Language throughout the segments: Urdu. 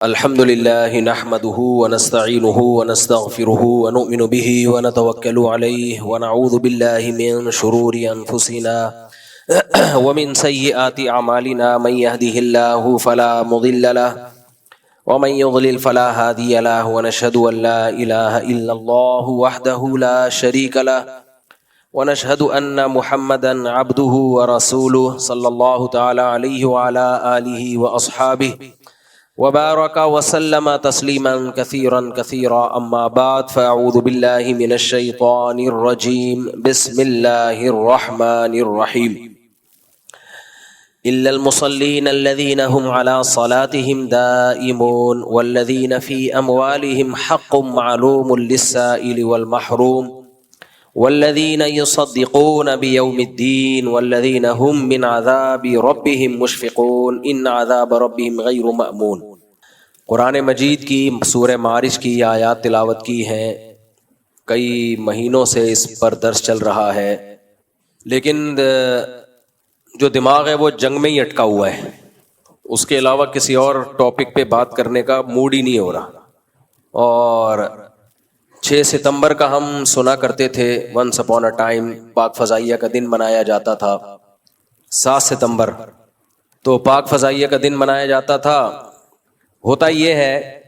الحمد لله نحمده ونستعينه ونستغفره ونؤمن به ونتوكل عليه ونعوذ بالله من شرور أنفسنا ومن سيئات أعمالنا من يهده الله فلا مضل له ومن يضلل فلا هادي له ونشهد أن لا إله إلا الله وحده لا شريك له ونشهد أن محمدا عبده ورسوله صلى الله تعالى عليه وعلى آله وأصحابه وبارك وسلم تسليما كثيرا كثيرا اما بعد فاعوذ بالله من الشيطان الرجيم بسم الله الرحمن الرحيم الا المصلين الذين هم على صلاتهم دائمون والذين في اموالهم حق معلوم للسائل والمحروم والذين يصدقون بيوم الدين والذين هم من عذاب ربهم مشفقون ان عذاب ربهم غير مأمون۔ قرآن مجید کی سورہ معارج کی آیات تلاوت کی ہیں، کئی مہینوں سے اس پر درس چل رہا ہے، لیکن جو دماغ ہے وہ جنگ میں ہی اٹکا ہوا ہے، اس کے علاوہ کسی اور ٹاپک پہ بات کرنے کا موڈ ہی نہیں ہو رہا۔ اور 6 ستمبر کا ہم سنا کرتے تھے، ونس اپون اے ٹائم پاک فضائیہ کا دن منایا جاتا تھا۔ 7 ستمبر تو پاک فضائیہ کا دن منایا جاتا تھا۔ ہوتا یہ ہے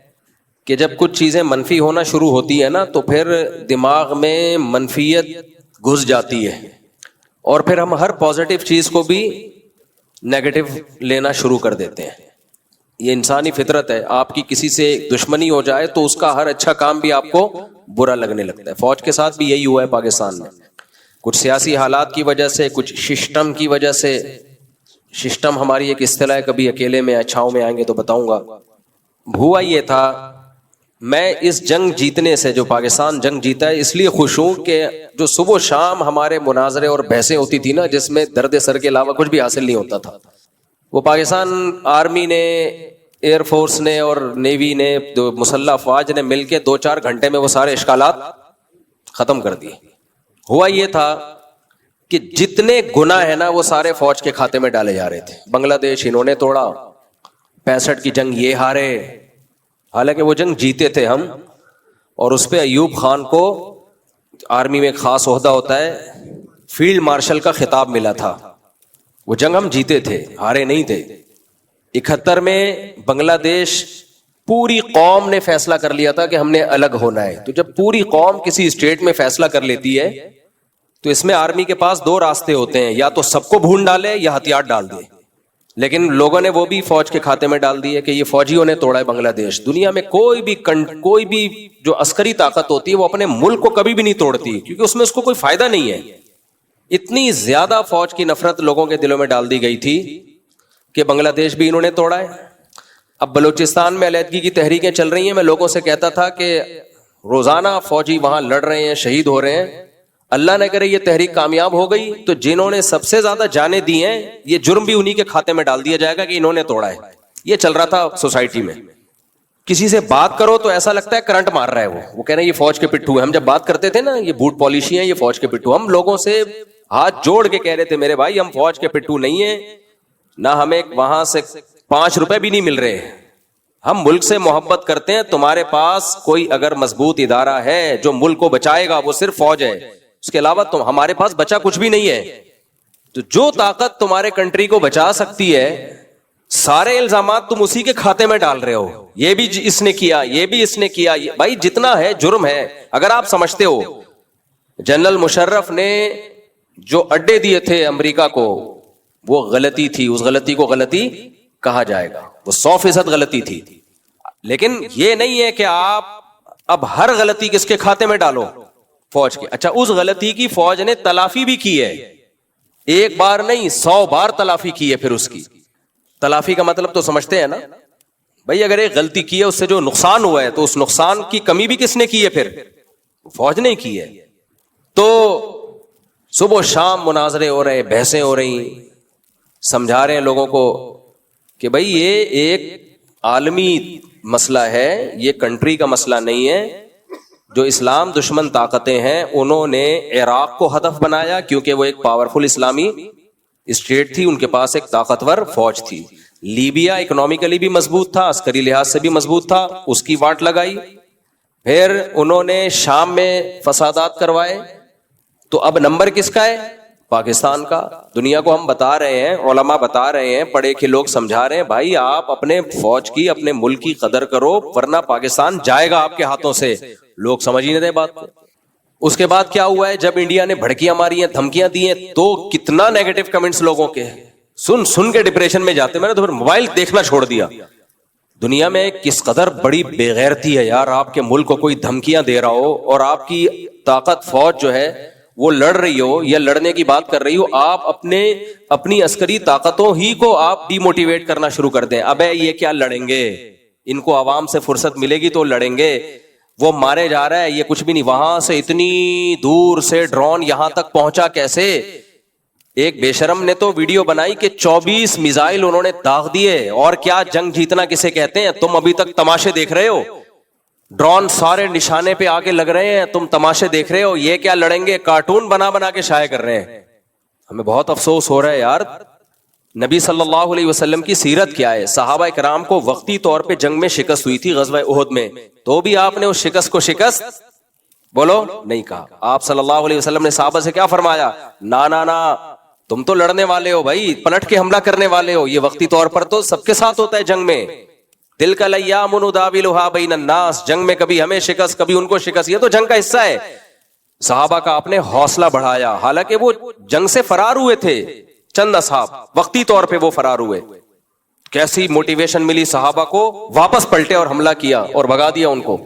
کہ جب کچھ چیزیں منفی ہونا شروع ہوتی ہے نا تو پھر دماغ میں منفیت گھس جاتی ہے، اور پھر ہم ہر پازیٹیو چیز کو بھی نیگیٹو لینا شروع کر دیتے ہیں۔ یہ انسانی فطرت ہے، آپ کی کسی سے دشمنی ہو جائے تو اس کا ہر اچھا کام بھی آپ کو برا لگنے لگتا ہے۔ فوج کے ساتھ بھی یہی ہوا ہے پاکستان میں، کچھ سیاسی حالات کی وجہ سے، کچھ سسٹم کی وجہ سے۔ سسٹم ہماری ایک اصطلاح ہے، کبھی اکیلے میں اچھاؤں میں آئیں گے تو بتاؤں گا۔ ہوا یہ تھا، میں اس جنگ جیتنے سے، جو پاکستان جنگ جیتا ہے، اس لیے خوش ہوں کہ جو صبح و شام ہمارے مناظرے اور بحثیں ہوتی تھی نا، جس میں درد سر کے علاوہ کچھ بھی حاصل نہیں ہوتا تھا، وہ پاکستان آرمی نے، ایئر فورس نے اور نیوی نے، جو مسلح افواج نے مل کے 2-4 گھنٹے میں وہ سارے اشکالات ختم کر دیے۔ ہوا یہ تھا کہ جتنے گناہ ہیں نا وہ سارے فوج کے کھاتے میں ڈالے جا رہے تھے۔ بنگلہ دیش انہوں نے توڑا، 65 کی جنگ یہ ہارے، حالانکہ وہ جنگ جیتے تھے ہم، اور اس پہ ایوب خان کو آرمی میں ایک خاص عہدہ ہوتا ہے، فیلڈ مارشل کا خطاب ملا تھا۔ وہ جنگ ہم جیتے تھے، ہارے نہیں تھے۔ 71 میں بنگلہ دیش پوری قوم نے فیصلہ کر لیا تھا کہ ہم نے الگ ہونا ہے۔ تو جب پوری قوم کسی اسٹیٹ میں فیصلہ کر لیتی ہے تو اس میں آرمی کے پاس 2 راستے ہوتے ہیں، یا تو سب کو بھون ڈالے یا ہتھیار ڈال دے۔ لیکن لوگوں نے وہ بھی فوج کے کھاتے میں ڈال دیے کہ یہ فوجیوں نے توڑا ہے بنگلہ دیش۔ دنیا میں کوئی بھی جو عسکری طاقت ہوتی ہے وہ اپنے ملک کو کبھی بھی نہیں توڑتی، کیونکہ اس میں اس کو کوئی فائدہ نہیں ہے۔ اتنی زیادہ فوج کی نفرت لوگوں کے دلوں میں ڈال دی گئی تھی کہ بنگلہ دیش بھی انہوں نے توڑا ہے۔ اب بلوچستان میں علیحدگی کی تحریکیں چل رہی ہیں، میں لوگوں سے کہتا تھا کہ روزانہ فوجی وہاں لڑ رہے ہیں، شہید ہو رہے ہیں۔ اللہ نہ کرے یہ تحریک کامیاب ہو گئی تو جنہوں نے سب سے زیادہ جانیں دی ہیں، یہ جرم بھی انہی کے کھاتے میں ڈال دیا جائے گا کہ انہوں نے توڑا ہے۔ یہ چل رہا تھا سوسائٹی میں۔ کسی سے بات کرو تو ایسا لگتا ہے کرنٹ مار رہا ہے وہ کہہ رہے ہیں یہ فوج کے پٹھو ہیں۔ ہم جب بات کرتے تھے نا، یہ بوٹ پالیشی ہیں، یہ فوج کے پٹھو، ہم لوگوں سے ہاتھ جوڑ کے کہہ رہے تھے میرے بھائی ہم فوج کے پٹھو نہیں ہیں، نہ ہمیں وہاں سے 5 روپے بھی نہیں مل رہے، ہم ملک سے محبت کرتے ہیں۔ تمہارے پاس کوئی اگر مضبوط ادارہ ہے جو ملک کو بچائے گا وہ صرف فوج ہے، اس کے علاوہ ہمارے پاس بچا کچھ بھی نہیں ہے۔ تو جو طاقت تمہارے کنٹری کو بچا سکتی ہے، سارے الزامات تم اسی کے کھاتے میں ڈال رہے ہو، یہ بھی اس نے کیا، یہ بھی اس نے کیا۔ بھائی جتنا ہے جرم ہے، اگر آپ سمجھتے ہو جنرل مشرف نے جو اڈے دیے تھے امریکہ کو وہ غلطی تھی، اس غلطی کو غلطی کہا جائے گا، وہ 100% غلطی تھی۔ لیکن یہ نہیں ہے کہ آپ اب ہر غلطی کس کے کھاتے میں ڈالو، فوج کے۔ اچھا، اس غلطی کی فوج نے تلافی بھی کی ہے، ایک بار نہیں 100 بار تلافی کی ہے۔ پھر اس کی تلافی کا مطلب تو سمجھتے ہیں نا بھائی، اگر ایک غلطی کی ہے اس سے جو نقصان ہوا ہے تو اس نقصان کی کمی بھی کس نے کی ہے؟ پھر فوج نے کی ہے۔ تو صبح و شام مناظرے ہو رہے، بحثیں ہو رہی، سمجھا رہے ہیں لوگوں کو کہ بھائی یہ ایک عالمی مسئلہ ہے، یہ کنٹری کا مسئلہ نہیں ہے۔ جو اسلام دشمن طاقتیں ہیں انہوں نے عراق کو ہدف بنایا کیونکہ وہ ایک پاورفل اسلامی اسٹیٹ تھی، ان کے پاس ایک طاقتور فوج تھی۔ لیبیا اکنامکلی بھی مضبوط تھا, عسکری لحاظ سے بھی مضبوط تھا, اس کی واٹ لگائی. پھر انہوں نے شام میں فسادات کروائے, تو اب نمبر کس کا ہے؟ پاکستان کا. دنیا کو ہم بتا رہے ہیں, علماء بتا رہے ہیں, پڑھے کے لوگ سمجھا رہے ہیں, بھائی آپ اپنے فوج کی, اپنے ملک کی قدر کرو, ورنہ پاکستان جائے گا آپ کے ہاتھوں سے. لوگ سمجھ ہی نہیں رہے بات کو. اس کے بعد کیا ہوا ہے؟ جب انڈیا نے بھڑکیاں ماری ہیں, دھمکیاں دی ہیں, تو کتنا نیگیٹو کمنٹس لوگوں کے, سن کے ڈپریشن میں جاتے. میں نے تو پھر موبائل دیکھنا چھوڑ دیا. دنیا میں کس قدر بڑی بے غیرتی ہے یار, آپ کے ملک کو کوئی دھمکیاں دے رہا ہو اور آپ کی طاقت فوج جو ہے وہ لڑ رہی ہو یا لڑنے کی بات کر رہی ہو, آپ اپنی عسکری طاقتوں ہی کو آپ ڈی موٹیویٹ کرنا شروع کر دیں. ابے یہ کیا لڑیں گے, ان کو عوام سے فرصت ملے گی تو لڑیں گے, وہ مارے جا رہا ہے, یہ کچھ بھی نہیں. وہاں سے اتنی دور سے ڈرون یہاں تک پہنچا کیسے؟ ایک بے شرم نے تو ویڈیو بنائی کہ 24 میزائل انہوں نے داغ دیے. اور کیا جنگ جیتنا کسے کہتے ہیں؟ تم ابھی تک تماشے دیکھ رہے ہو, ڈرون سارے نشانے پہ آگے لگ رہے ہیں, تم تماشے دیکھ رہے ہو. یہ کیا لڑیں گے؟ کارٹون بنا کے شائع کر رہے ہیں. ہمیں بہت افسوس ہو رہا ہے یار. نبی صلی اللہ علیہ وسلم کی سیرت کیا ہے؟ صحابہ کرام کو وقتی طور پہ جنگ میں شکست ہوئی تھی غزوہ احد میں, تو بھی آپ نے اس شکست کو شکست بولو نہیں کہا. آپ صلی اللہ علیہ وسلم نے صحابہ سے کیا فرمایا؟ نا تم تو لڑنے والے ہو بھائی, پلٹ کے حملہ کرنے والے ہو. یہ وقتی طور پر تو سب کے ساتھ ہوتا ہے جنگ میں. تلک الایام نداولها بین الناس, جنگ میں کبھی ہمیں شکست کبھی ان کو شکست, یہ تو جنگ کا حصہ ہے. صحابہ کا آپ نے حوصلہ بڑھایا, حالانکہ وہ جنگ سے فرار ہوئے تھے. چند اصحاب وقتی طور پہ وہ فرار ہوئے, کیسی موٹیویشن ملی صحابہ کو, واپس پلٹے اور حملہ کیا اور بھگا دیا ان کو.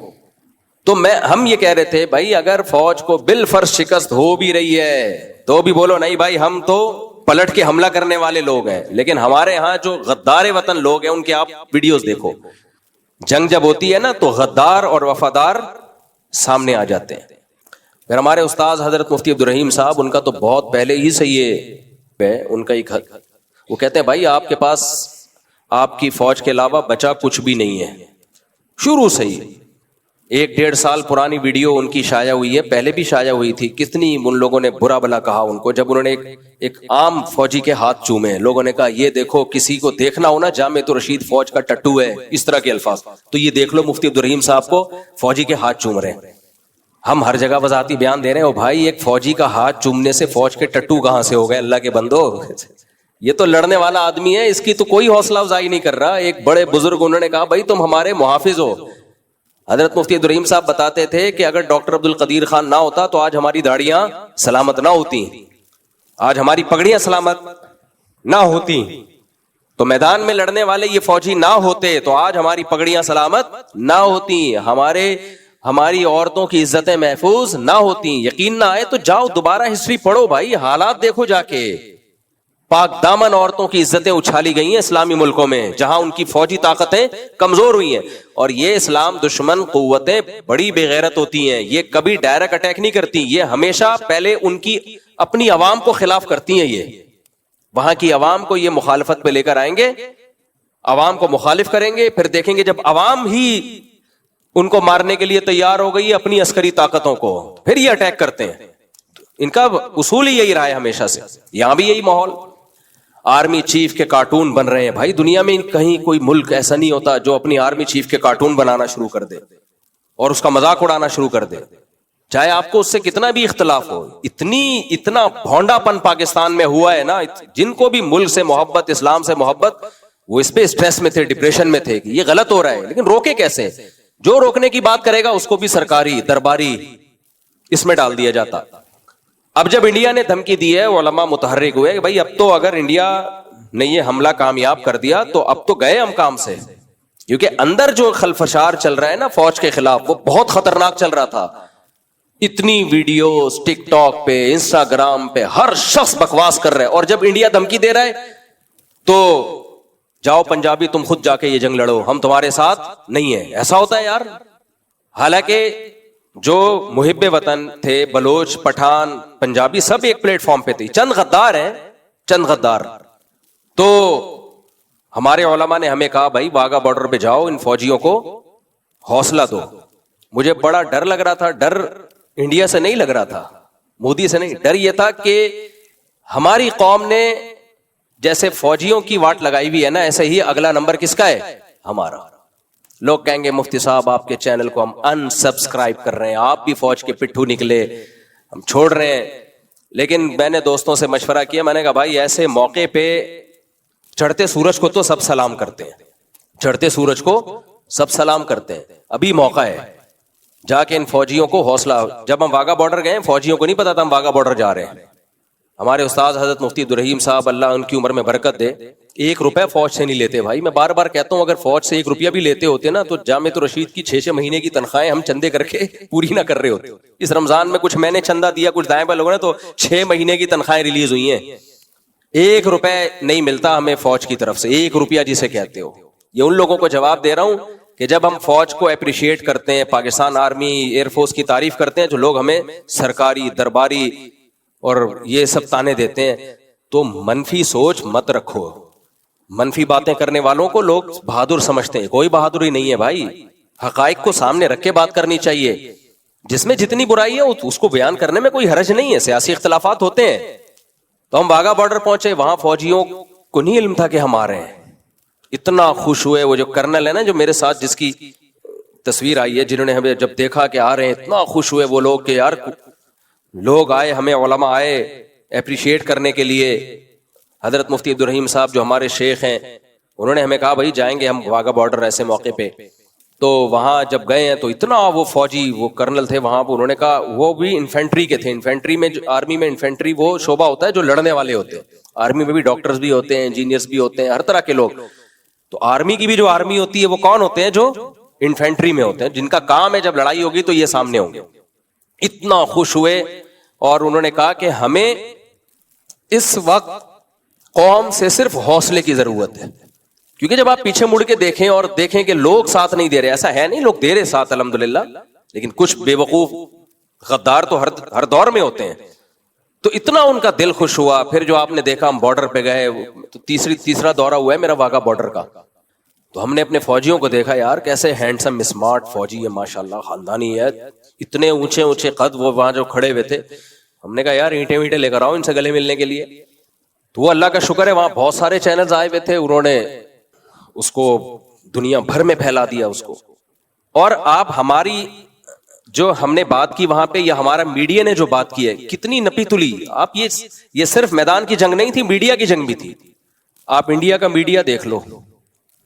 تو ہم یہ کہہ رہے تھے بھائی اگر فوج کو بالفرض شکست ہو بھی رہی ہے تو بھی بولو نہیں بھائی, ہم تو پلٹ کے حملہ کرنے والے لوگ ہیں. لیکن ہمارے ہاں جو غدار وطن لوگ ہیں ان کے آپ ویڈیوز دیکھو, جنگ جب ہوتی ہے نا تو غدار اور وفادار سامنے آ جاتے ہیں. پھر ہمارے استاذ حضرت مفتی عبدالرحیم صاحب, ان کا تو بہت پہلے ہی سے یہ ہے ان کا ایک حق, وہ کہتے ہیں بھائی آپ کے پاس آپ کی فوج کے علاوہ بچا کچھ بھی نہیں ہے. شروع سے ہی 1-1.5 سال پرانی ویڈیو ان کی شائع ہوئی ہے, پہلے بھی شائع ہوئی تھی. کتنی ان لوگوں نے برا بلا کہا ان کو جب انہوں نے ایک عام فوجی کے ہاتھ چومے. لوگوں نے کہا یہ دیکھو, کسی کو دیکھنا ہو نا جامع رشید فوج کا ٹٹو ہے, اس طرح کے الفاظ, تو یہ دیکھ لو مفتی عبدالرحیم صاحب کو فوجی کے ہاتھ چوم رہے ہیں. ہم ہر جگہ وضاحتی بیان دے رہے ہیں, او بھائی ایک فوجی کا ہاتھ چومنے سے فوج کے ٹٹو کہاں سے ہو گئے؟ اللہ کے بندو, یہ تو لڑنے والا آدمی ہے, اس کی تو کوئی حوصلہ افزائی نہیں کر رہا. ایک بڑے بزرگ انہوں نے کہا بھائی تم ہمارے محافظ ہو. حضرت مفتی عبدالرحیم صاحب بتاتے تھے کہ اگر ڈاکٹر عبد القدیر خان نہ ہوتا تو آج ہماری داڑیاں سلامت نہ ہوتی, آج ہماری پگڑیاں سلامت نہ ہوتی. تو میدان میں لڑنے والے یہ فوجی نہ ہوتے تو آج ہماری پگڑیاں سلامت نہ ہوتی, ہماری عورتوں کی عزتیں محفوظ نہ ہوتی. یقین نہ آئے تو جاؤ دوبارہ ہسٹری پڑھو بھائی, حالات دیکھو جا کے. پاک دامن عورتوں کی عزتیں اچھالی گئی ہیں اسلامی ملکوں میں جہاں ان کی فوجی طاقتیں کمزور ہوئی ہیں. اور یہ اسلام دشمن قوتیں بڑی بے غیرت ہوتی ہیں, یہ کبھی ڈائریکٹ اٹیک نہیں کرتی, یہ ہمیشہ پہلے ان کی اپنی عوام کو خلاف کرتی ہیں. یہ وہاں کی عوام کو یہ مخالفت پہ لے کر آئیں گے, عوام کو مخالف کریں گے, پھر دیکھیں گے جب عوام ہی ان کو مارنے کے لیے تیار ہو گئی اپنی عسکری طاقتوں کو, پھر یہ اٹیک کرتے ہیں. ان کا اصول ہی یہی رہا ہے ہمیشہ سے. یہاں بھی یہی ماحول, آرمی چیف کے کارٹون بن رہے ہیں. بھائی دنیا میں کہیں کوئی ملک ایسا نہیں ہوتا جو اپنی آرمی چیف کے کارٹون بنانا شروع کر دے اور اس کا مذاق اڑانا شروع کر دے, چاہے آپ کو اس سے کتنا بھی اختلاف ہو. اتنا بھونڈا پن پاکستان میں ہوا ہے نا, جن کو بھی ملک سے محبت, اسلام سے محبت, وہ اس پہ اسٹریس میں تھے, ڈپریشن میں تھے کہ یہ غلط ہو رہا ہے. لیکن روکے کیسے؟ جو روکنے کی بات کرے گا اس کو بھی سرکاری درباری اس میں ڈال دیا جاتا. اب جب انڈیا نے دھمکی دی ہے, علماء متحرک ہوئے کہ بھائی اب تو اگر انڈیا نے یہ حملہ کامیاب کر دیا تو اب تو گئے ہم کام سے, کیونکہ اندر جو خلفشار چل رہا ہے نا فوج کے خلاف وہ بہت خطرناک چل رہا تھا. اتنی ویڈیوز ٹک ٹاک پہ, انسٹاگرام پہ, ہر شخص بکواس کر رہا ہے. اور جب انڈیا دھمکی دے رہا ہے تو جاؤ پنجابی تم خود جا کے یہ جنگ لڑو, ہم تمہارے ساتھ نہیں ہیں. ایسا ہوتا ہے یار. حالانکہ جو محب وطن تھے, بلوچ, پٹھان, پنجابی, سب ایک پلیٹ فارم پہ تھے. چند غدار ہیں, چند غدار. تو ہمارے علماء نے ہمیں کہا بھائی واگا بارڈر پہ جاؤ, ان فوجیوں کو حوصلہ دو. مجھے بڑا ڈر لگ رہا تھا. ڈر انڈیا سے نہیں لگ رہا تھا, مودی سے نہیں. ڈر یہ تھا کہ ہماری قوم نے جیسے فوجیوں کی واٹ لگائی ہوئی ہے نا، ایسے ہی اگلا نمبر کس کا ہے؟ ہمارا. لوگ کہیں گے مفتی صاحب آپ کے چینل کو ہم ان سبسکرائب کر رہے ہیں، آپ بھی فوج کے پٹھو نکلے، ہم چھوڑ رہے ہیں. لیکن میں نے دوستوں سے مشورہ کیا، میں نے کہا بھائی ایسے موقع پہ چڑھتے سورج کو تو سب سلام کرتے ہیں، چڑھتے سورج کو سب سلام کرتے ہیں. ابھی موقع ہے جا کے ان فوجیوں کو حوصلہ. جب ہم واگا بارڈر گئے فوجیوں کو نہیں پتا تھا ہم واگا بارڈر جا رہے ہیں. ہمارے استاد حضرت مفتی عبدالرحیم صاحب اللہ ان کی عمر میں برکت دے، 1 روپے فوج سے نہیں لیتے بھائی. میں بار بار کہتا ہوں اگر فوج سے 1 روپیہ بھی لیتے ہوتے نا تو جامعۃ الرشید کی 6 مہینے کی تنخواہیں ہم چندے کر کے پوری نہ کر رہے ہوتے. اس رمضان میں کچھ میں نے چندہ دیا، کچھ دائیں بائیں لوگوں نے، تو 6 مہینے کی تنخواہیں ریلیز ہوئی ہیں. 1 روپے نہیں ملتا ہمیں فوج کی طرف سے، 1 روپیہ جسے کہتے ہو. یہ ان لوگوں کو جواب دے رہا ہوں کہ جب ہم فوج کو اپریشیٹ کرتے ہیں، پاکستان آرمی ایئر فورس کی تعریف کرتے ہیں، جو لوگ ہمیں سرکاری درباری اور یہ سب تانے دیتے ہیں، تو منفی سوچ مت رکھو. منفی باتیں کرنے والوں کو لوگ بہادر سمجھتے ہیں، کوئی بہادری نہیں ہے بھائی. حقائق کو سامنے رکھ کے بات کرنی چاہیے. جس میں جتنی برائی ہے اس کو بیان کرنے میں کوئی حرج نہیں ہے. سیاسی اختلافات ہوتے ہیں. تو ہم واگا بارڈر پہنچے، وہاں فوجیوں کو نہیں علم تھا کہ ہم آ رہے ہیں. اتنا خوش ہوئے. وہ جو کرنل ہے نا جو میرے ساتھ جس کی تصویر آئی ہے، جنہوں نے ہمیں جب دیکھا کہ آ رہے ہیں اتنا خوش ہوئے وہ لوگ کہ یار لوگ آئے، ہمیں علماء آئے اپریشیٹ کرنے کے لیے. حضرت مفتی عبدالرحیم صاحب جو ہمارے شیخ ہیں انہوں نے ہمیں کہا بھائی جائیں گے ہم واگا بارڈر ایسے موقع پہ. تو وہاں جب گئے ہیں تو اتنا وہ فوجی وہ کرنل تھے وہاں، انہوں نے کہا وہ بھی انفینٹری کے تھے. انفینٹری میں آرمی میں انفینٹری وہ شعبہ ہوتا ہے جو لڑنے والے ہوتے ہیں. آرمی میں بھی ڈاکٹرز بھی ہوتے ہیں، انجینئرز بھی ہوتے ہیں، ہر طرح کے لوگ. تو آرمی کی بھی جو آرمی ہوتی ہے وہ کون ہوتے ہیں؟ جو انفینٹری میں ہوتے ہیں، جن کا کام ہے جب لڑائی ہوگی تو یہ سامنے ہوں گے. اتنا خوش ہوئے اور انہوں نے کہا کہ ہمیں اس وقت قوم سے صرف حوصلے کی ضرورت ہے. کیونکہ جب آپ پیچھے مڑ کے دیکھیں اور دیکھیں کہ لوگ ساتھ نہیں دے رہے، ایسا ہے نہیں، لوگ دے رہے ساتھ الحمدللہ، لیکن کچھ بے وقوف غدار تو ہر دور میں ہوتے ہیں. تو اتنا ان کا دل خوش ہوا. پھر جو آپ نے دیکھا ہم بارڈر پہ گئے، تو تیسرا دورہ ہوا ہے میرا واگا بارڈر کا. تو ہم نے اپنے فوجیوں کو دیکھا، یار کیسے ہینڈسم اسمارٹ فوجی ہے ماشاءاللہ، خاندانی ہے، اتنے اونچے اونچے قد. وہ وہاں جو کھڑے ہوئے تھے ہم نے کہا یار اینٹیں وینٹیں لے کر آؤ ان سے گلے ملنے کے لیے. تو وہ اللہ کا شکر ہے وہاں بہت سارے چینلز آئے ہوئے تھے، انہوں نے اس کو دنیا بھر میں پھیلا دیا اس کو. اور آپ ہماری جو ہم نے بات کی وہاں پہ، یا ہمارا میڈیا نے جو بات کی ہے کتنی نپی تلی. آپ یہ صرف میدان کی جنگ نہیں تھی، میڈیا کی جنگ بھی تھی. آپ انڈیا کا میڈیا دیکھ لو،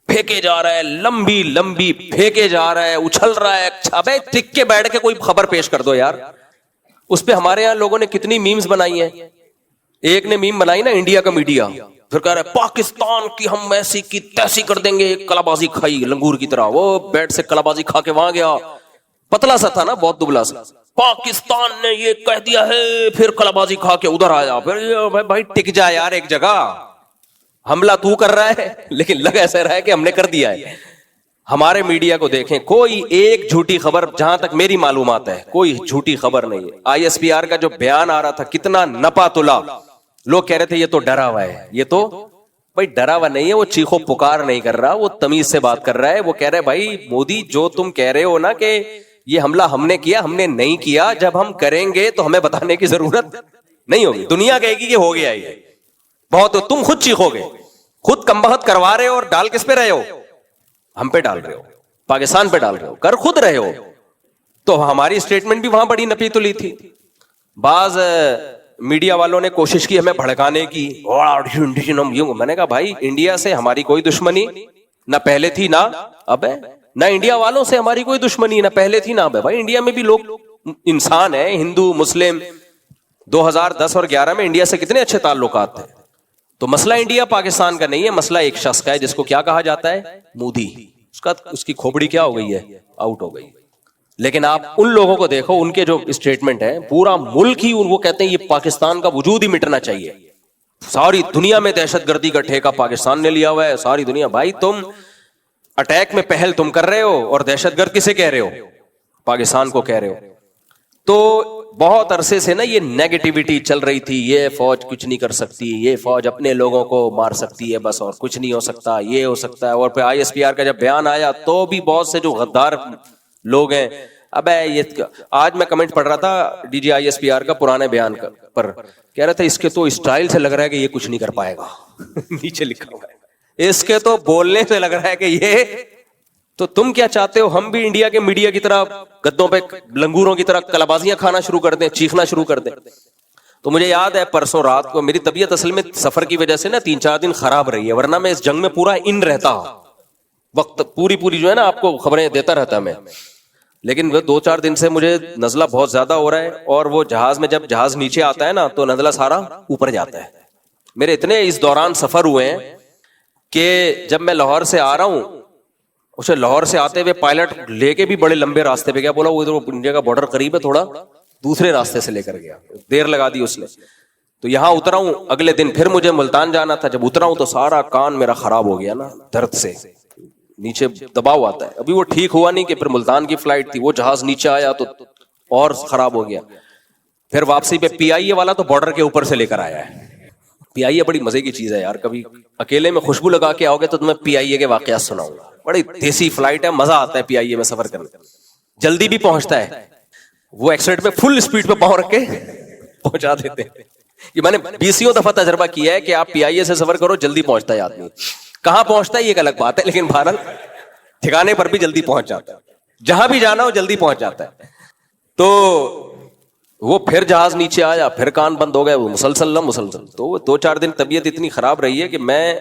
پھینکے جا رہا ہے، لمبی لمبی پھینکے جا رہا ہے، اچھل رہا ہے. ابے ٹک کے بیٹھ کے کوئی خبر پیش کر دو یار. اس پہ ہمارے یہاں لوگوں نے کتنی میمز بنائی ہیں. ایک نے میم بنائی نا انڈیا کا میڈیا، پھر کہہ رہا ہے پاکستان کی ہم ایسی کی تیسی کر دیں گے. کلا بازی کھائی لنگور کی طرح، وہ بیٹ سے کلا بازی کھا کے وہاں گیا، پتلا سا تھا نا، بہت دبلا سا. پاکستان نے یہ کہہ دیا ہے، پھر کلا بازی کھا کے ادھر آیا. پھر بھائی ٹک جا یار ایک جگہ. حملہ تو کر رہا ہے لیکن لگ ایسا رہا ہے کہ ہم نے کر دیا ہے. ہمارے میڈیا کو دیکھیں، کوئی ایک جھوٹی خبر جہاں تک میری معلومات ہے کوئی جھوٹی خبر نہیں ہے. ISPR کا جو بیان آ رہا تھا کتنا نپا تلا. لوگ کہہ رہے تھے یہ تو ڈرا ہوا ہے. یہ تو بھائی ڈرا ہوا نہیں ہے، وہ چیخو پکار نہیں کر رہا، وہ تمیز سے بات کر رہا ہے. وہ کہہ رہے بھائی مودی جو تم کہہ رہے ہو نا کہ یہ حملہ ہم نے کیا، ہم نے نہیں کیا. جب ہم کریں گے تو ہمیں بتانے کی ضرورت نہیں ہوگی. دنیا کہے گی کہ ہو گیا یہ بہت. تم خود چیخو گے، خود کمبخت کروا رہے ہو اور ڈال کس پہ رہے ہو؟ ہم پہ ڈال رہے ہو، پاکستان پہ ڈال رہے ہو، کر خود رہے ہو. تو ہماری اسٹیٹمنٹ بھی وہاں بڑی نپی تلی تھی. بعض میڈیا والوں نے کوشش کی ہمیں بھڑکانے کی. میں نے کہا بھائی انڈیا سے ہماری کوئی دشمنی نہ پہلے تھی نہ اب ہے، نہ انڈیا والوں سے ہماری کوئی دشمنی نہ پہلے تھی نہ اب ہے. بھائی انڈیا میں بھی لوگ انسان ہیں، ہندو مسلم. 2010 اور 11 میں انڈیا سے کتنے اچھے تعلقات تھے. تو مسئلہ انڈیا پاکستان کا نہیں ہے، مسئلہ ایک شخص کا ہے جس کو کیا کہا جاتا ہے؟ مودی. اس کی کھوپڑی کیا ہو گئی ہے؟ آؤٹ ہو گئی. لیکن آپ ان لوگوں کو دیکھو، ان کے جو اسٹیٹمنٹ ہے، پورا ملک ہی وہ کہتے ہیں یہ پاکستان کا وجود ہی مٹنا چاہیے. ساری دنیا میں دہشت گردی کا ٹھیکہ پاکستان نے لیا ہوا ہے. ساری دنیا. بھائی تم اٹیک میں پہل تم کر رہے ہو اور دہشت گرد کسے کہہ رہے ہو؟ پاکستان کو کہہ رہے ہو. تو بہت عرصے سے نا یہ نیگیٹیوٹی چل رہی تھی، یہ فوج کچھ نہیں کر سکتی، یہ فوج اپنے لوگوں کو مار سکتی ہے بس اور کچھ نہیں ہو سکتا، یہ ہو سکتا ہے. اور پھر ISPR کا جب بیان آیا تو بھی بہت سے جو غدار لوگ ہیں ابے یہ آج میں کمنٹ پڑھ رہا تھا D G I S P R کا پرانے بیان پر، کہہ رہا تھا اس کے تو اسٹائل سے لگ رہا ہے کہ یہ کچھ نہیں کر پائے گا. نیچے لکھا ہوا ہے اس کے تو بولنے سے لگ رہا ہے کہ یہ. تو تم کیا چاہتے ہو ہم بھی انڈیا کے میڈیا کی طرح گدوں پہ لنگوروں کی طرح کلابازیاں کھانا شروع کر دیں، چیخنا شروع کر دیں؟ تو مجھے یاد ہے پرسوں رات کو میری طبیعت اصل میں سفر کی وجہ سے نا 3-4 دن خراب رہی ہے، ورنہ میں اس جنگ میں پورا ان رہتا وقت، پوری جو ہے نا آپ کو خبریں دیتا رہتا میں. لیکن وہ 2-4 دن سے مجھے نزلہ بہت زیادہ ہو رہا ہے، اور وہ جہاز میں جب جہاز نیچے آتا ہے نا تو نزلہ سارا اوپر جاتا ہے. میرے اتنے اس دوران سفر ہوئے ہیں کہ جب میں لاہور سے آ رہا ہوں، اسے لاہور سے آتے ہوئے پائلٹ لے کے بھی بڑے لمبے راستے پہ گیا، بولا وہ ادھر انڈیا کا بارڈر قریب ہے، تھوڑا دوسرے راستے سے لے کر گیا، دیر لگا دی اس نے. تو یہاں اترا ہوں، اگلے دن پھر مجھے ملتان جانا تھا، جب اترا ہوں تو سارا کان میرا خراب ہو گیا نا درد سے، نیچے دباؤ آتا ہے. ابھی وہ ٹھیک ہوا نہیں کہ پھر ملتان کی فلائٹ تھی، وہ جہاز نیچے آیا تو اور خراب ہو گیا. پھر واپسی پہ پی آئی اے والا تو بارڈر کے اوپر سے لے کر آیا ہے. پی آئی اے بڑی مزے کی چیز ہے یار، کبھی اکیلے میں خوشبو لگا کے آؤ گے تو تمہیں پی آئی اے کے واقعات سناؤں گا. بڑی دیسی فلائٹ ہے، مزہ آتا ہے پی آئی اے میں سفر کرنے، جلدی بھی پہنچتا ہے. وہ ایکسیلیٹر پہ فل اسپیڈ پہ پاؤں رکھ کے پہنچا دیتے ہیں. یہ میں نے 20 دفعہ تجربہ کیا ہے کہ آپ پی آئی اے سے سفر کرو، جلدی پہنچتا ہے آدمی. کہاں پہنچتا ہے یہ ایک الگ بات ہے، لیکن بہرحال ٹھکانے پر بھی جلدی پہنچ جاتا ہے، جہاں بھی جانا ہو جلدی پہنچ جاتا ہے. تو وہ پھر جہاز نیچے آیا، پھر کان بند ہو گئے، وہ مسلسل. تو وہ 2-4 دن طبیعت اتنی خراب رہی ہے کہ میں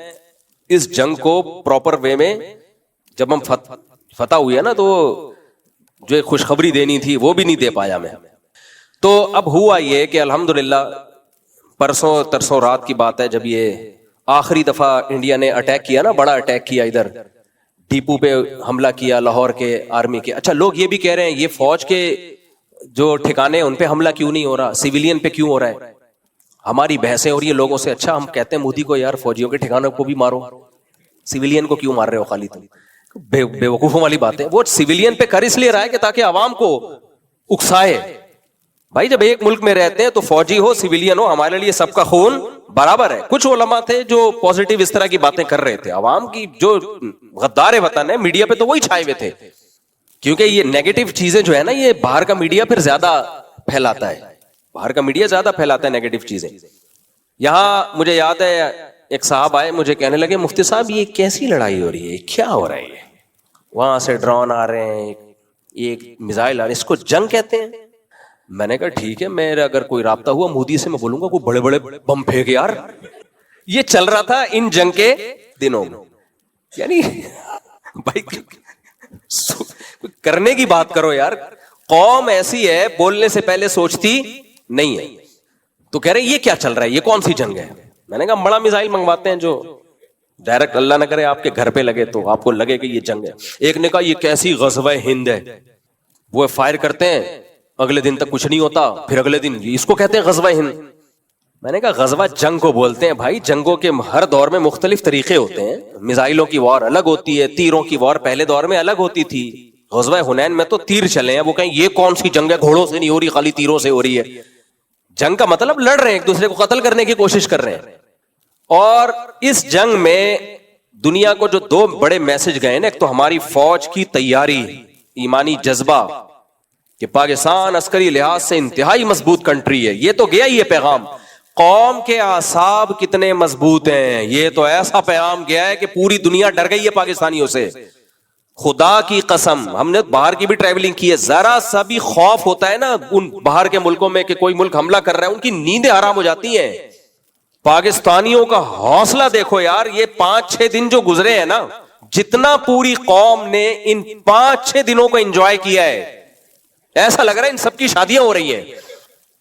اس جنگ کو پراپر وے میں، جب ہم فتح ہوئی ہے نا تو جو ایک خوشخبری دینی تھی وہ بھی نہیں دے پایا میں. تو اب ہوا یہ کہ الحمدللہ پرسوں ترسوں رات کی بات ہے جب یہ آخری دفعہ انڈیا نے اٹیک کیا نا، بڑا اٹیک کیا، ادھر ڈیپو پہ حملہ کیا لاہور کے آرمی کے. اچھا لوگ یہ بھی کہہ رہے ہیں یہ فوج کے جو ٹھکانے ان پہ حملہ کیوں نہیں ہو رہا، سیویلین پہ کیوں ہو رہا ہے؟ ہماری بحثیں ہو رہی ہے لوگوں سے. اچھا ہم کہتے ہیں مودی کو یار فوجیوں کے ٹھکانوں کو بھی مارو، سیویلین کو کیوں مار رہے ہو خالی تم؟ بے وقوفوں والی بات ہے. وہ سیویلین پہ کر اس لیے رہا ہے کہ تاکہ عوام کو اکسائے. بھائی جب ایک ملک میں رہتے ہیں تو فوجی ہو سیویلین ہو ہمارے لیے سب کا خون برابر ہے. کچھ علماء تھے جو پازیٹیو اس طرح کی باتیں کر رہے تھے، عوام کی جو غدار وطن ہے میڈیا پہ تو وہی چھائے ہوئے تھے، کیونکہ یہ نیگیٹو چیزیں جو ہے نا یہ باہر کا میڈیا پھر زیادہ پھیلاتا ہے، باہر کا میڈیا زیادہ پھیلاتا ہے نیگیٹو چیزیں. یہاں مجھے یاد ہے ایک صاحب آئے مجھے کہنے لگے مفتی صاحب یہ کیسی لڑائی ہو رہی ہے، کیا ہو رہا ہے؟ وہاں سے ڈرون آ رہے ہیں، ایک میزائل آ رہے ہیں، اس کو جنگ کہتے ہیں. میں نے کہا ٹھیک ہے، میرا اگر کوئی رابطہ ہوا مودی سے میں بولوں گا کوئی بڑے بڑے بم پھینک یار. یہ چل رہا تھا ان جنگ کے دنوں میں. یعنی بھائی کرنے کی بات کرو یار. قوم ایسی ہے بولنے سے پہلے سوچتی نہیں ہے. تو کہہ رہے یہ کیا چل رہا ہے، یہ کون سی جنگ ہے؟ میں نے کہا بڑا میزائل منگواتے ہیں جو ڈائریکٹ اللہ نہ کرے آپ کے گھر پہ لگے تو آپ کو لگے کہ یہ جنگ ہے. ایک نے کہا یہ کیسی غزوہ ہند ہے، وہ فائر کرتے ہیں اگلے دن تک کچھ نہیں ہوتا، پھر اگلے دن اس کو کہتے ہیں غزوہ ہند. میں نے کہا غزوہ جنگ کو بولتے ہیں بھائی، جنگوں کے ہر دور میں مختلف طریقے ہوتے ہیں. میزائلوں کی وار الگ ہوتی ہے، تیروں کی وار پہلے دور میں الگ ہوتی تھی. غزوہ حنین میں تو تیر چلے ہیں، وہ کہیں یہ کون سی جنگ ہے، گھوڑوں سے نہیں ہو رہی خالی تیروں سے ہو رہی ہے. جنگ کا مطلب لڑ رہے ہیں، ایک دوسرے کو قتل کرنے کی کوشش کر رہے ہیں. اور اس جنگ میں دنیا کو جو 2 بڑے میسج گئے نا، ایک تو ہماری فوج کی تیاری، ایمانی جذبہ کہ پاکستان عسکری لحاظ سے انتہائی مضبوط کنٹری ہے، یہ تو گیا ہی ہے پیغام. قوم کے اعصاب کتنے مضبوط ہیں، یہ تو ایسا پیغام گیا ہے کہ پوری دنیا ڈر گئی ہے پاکستانیوں سے. خدا کی قسم ہم نے باہر کی بھی ٹریولنگ کی ہے، ذرا سا بھی خوف ہوتا ہے نا ان باہر کے ملکوں میں کہ کوئی ملک حملہ کر رہا ہے، ان کی نیندیں حرام ہو جاتی ہیں. پاکستانیوں کا حوصلہ دیکھو یار، یہ 5-6 دن جو گزرے ہیں نا، جتنا پوری قوم نے ان 5-6 دنوں کو انجوائے کیا ہے، ایسا لگ رہا ہے ان سب کی شادیاں ہو رہی ہیں.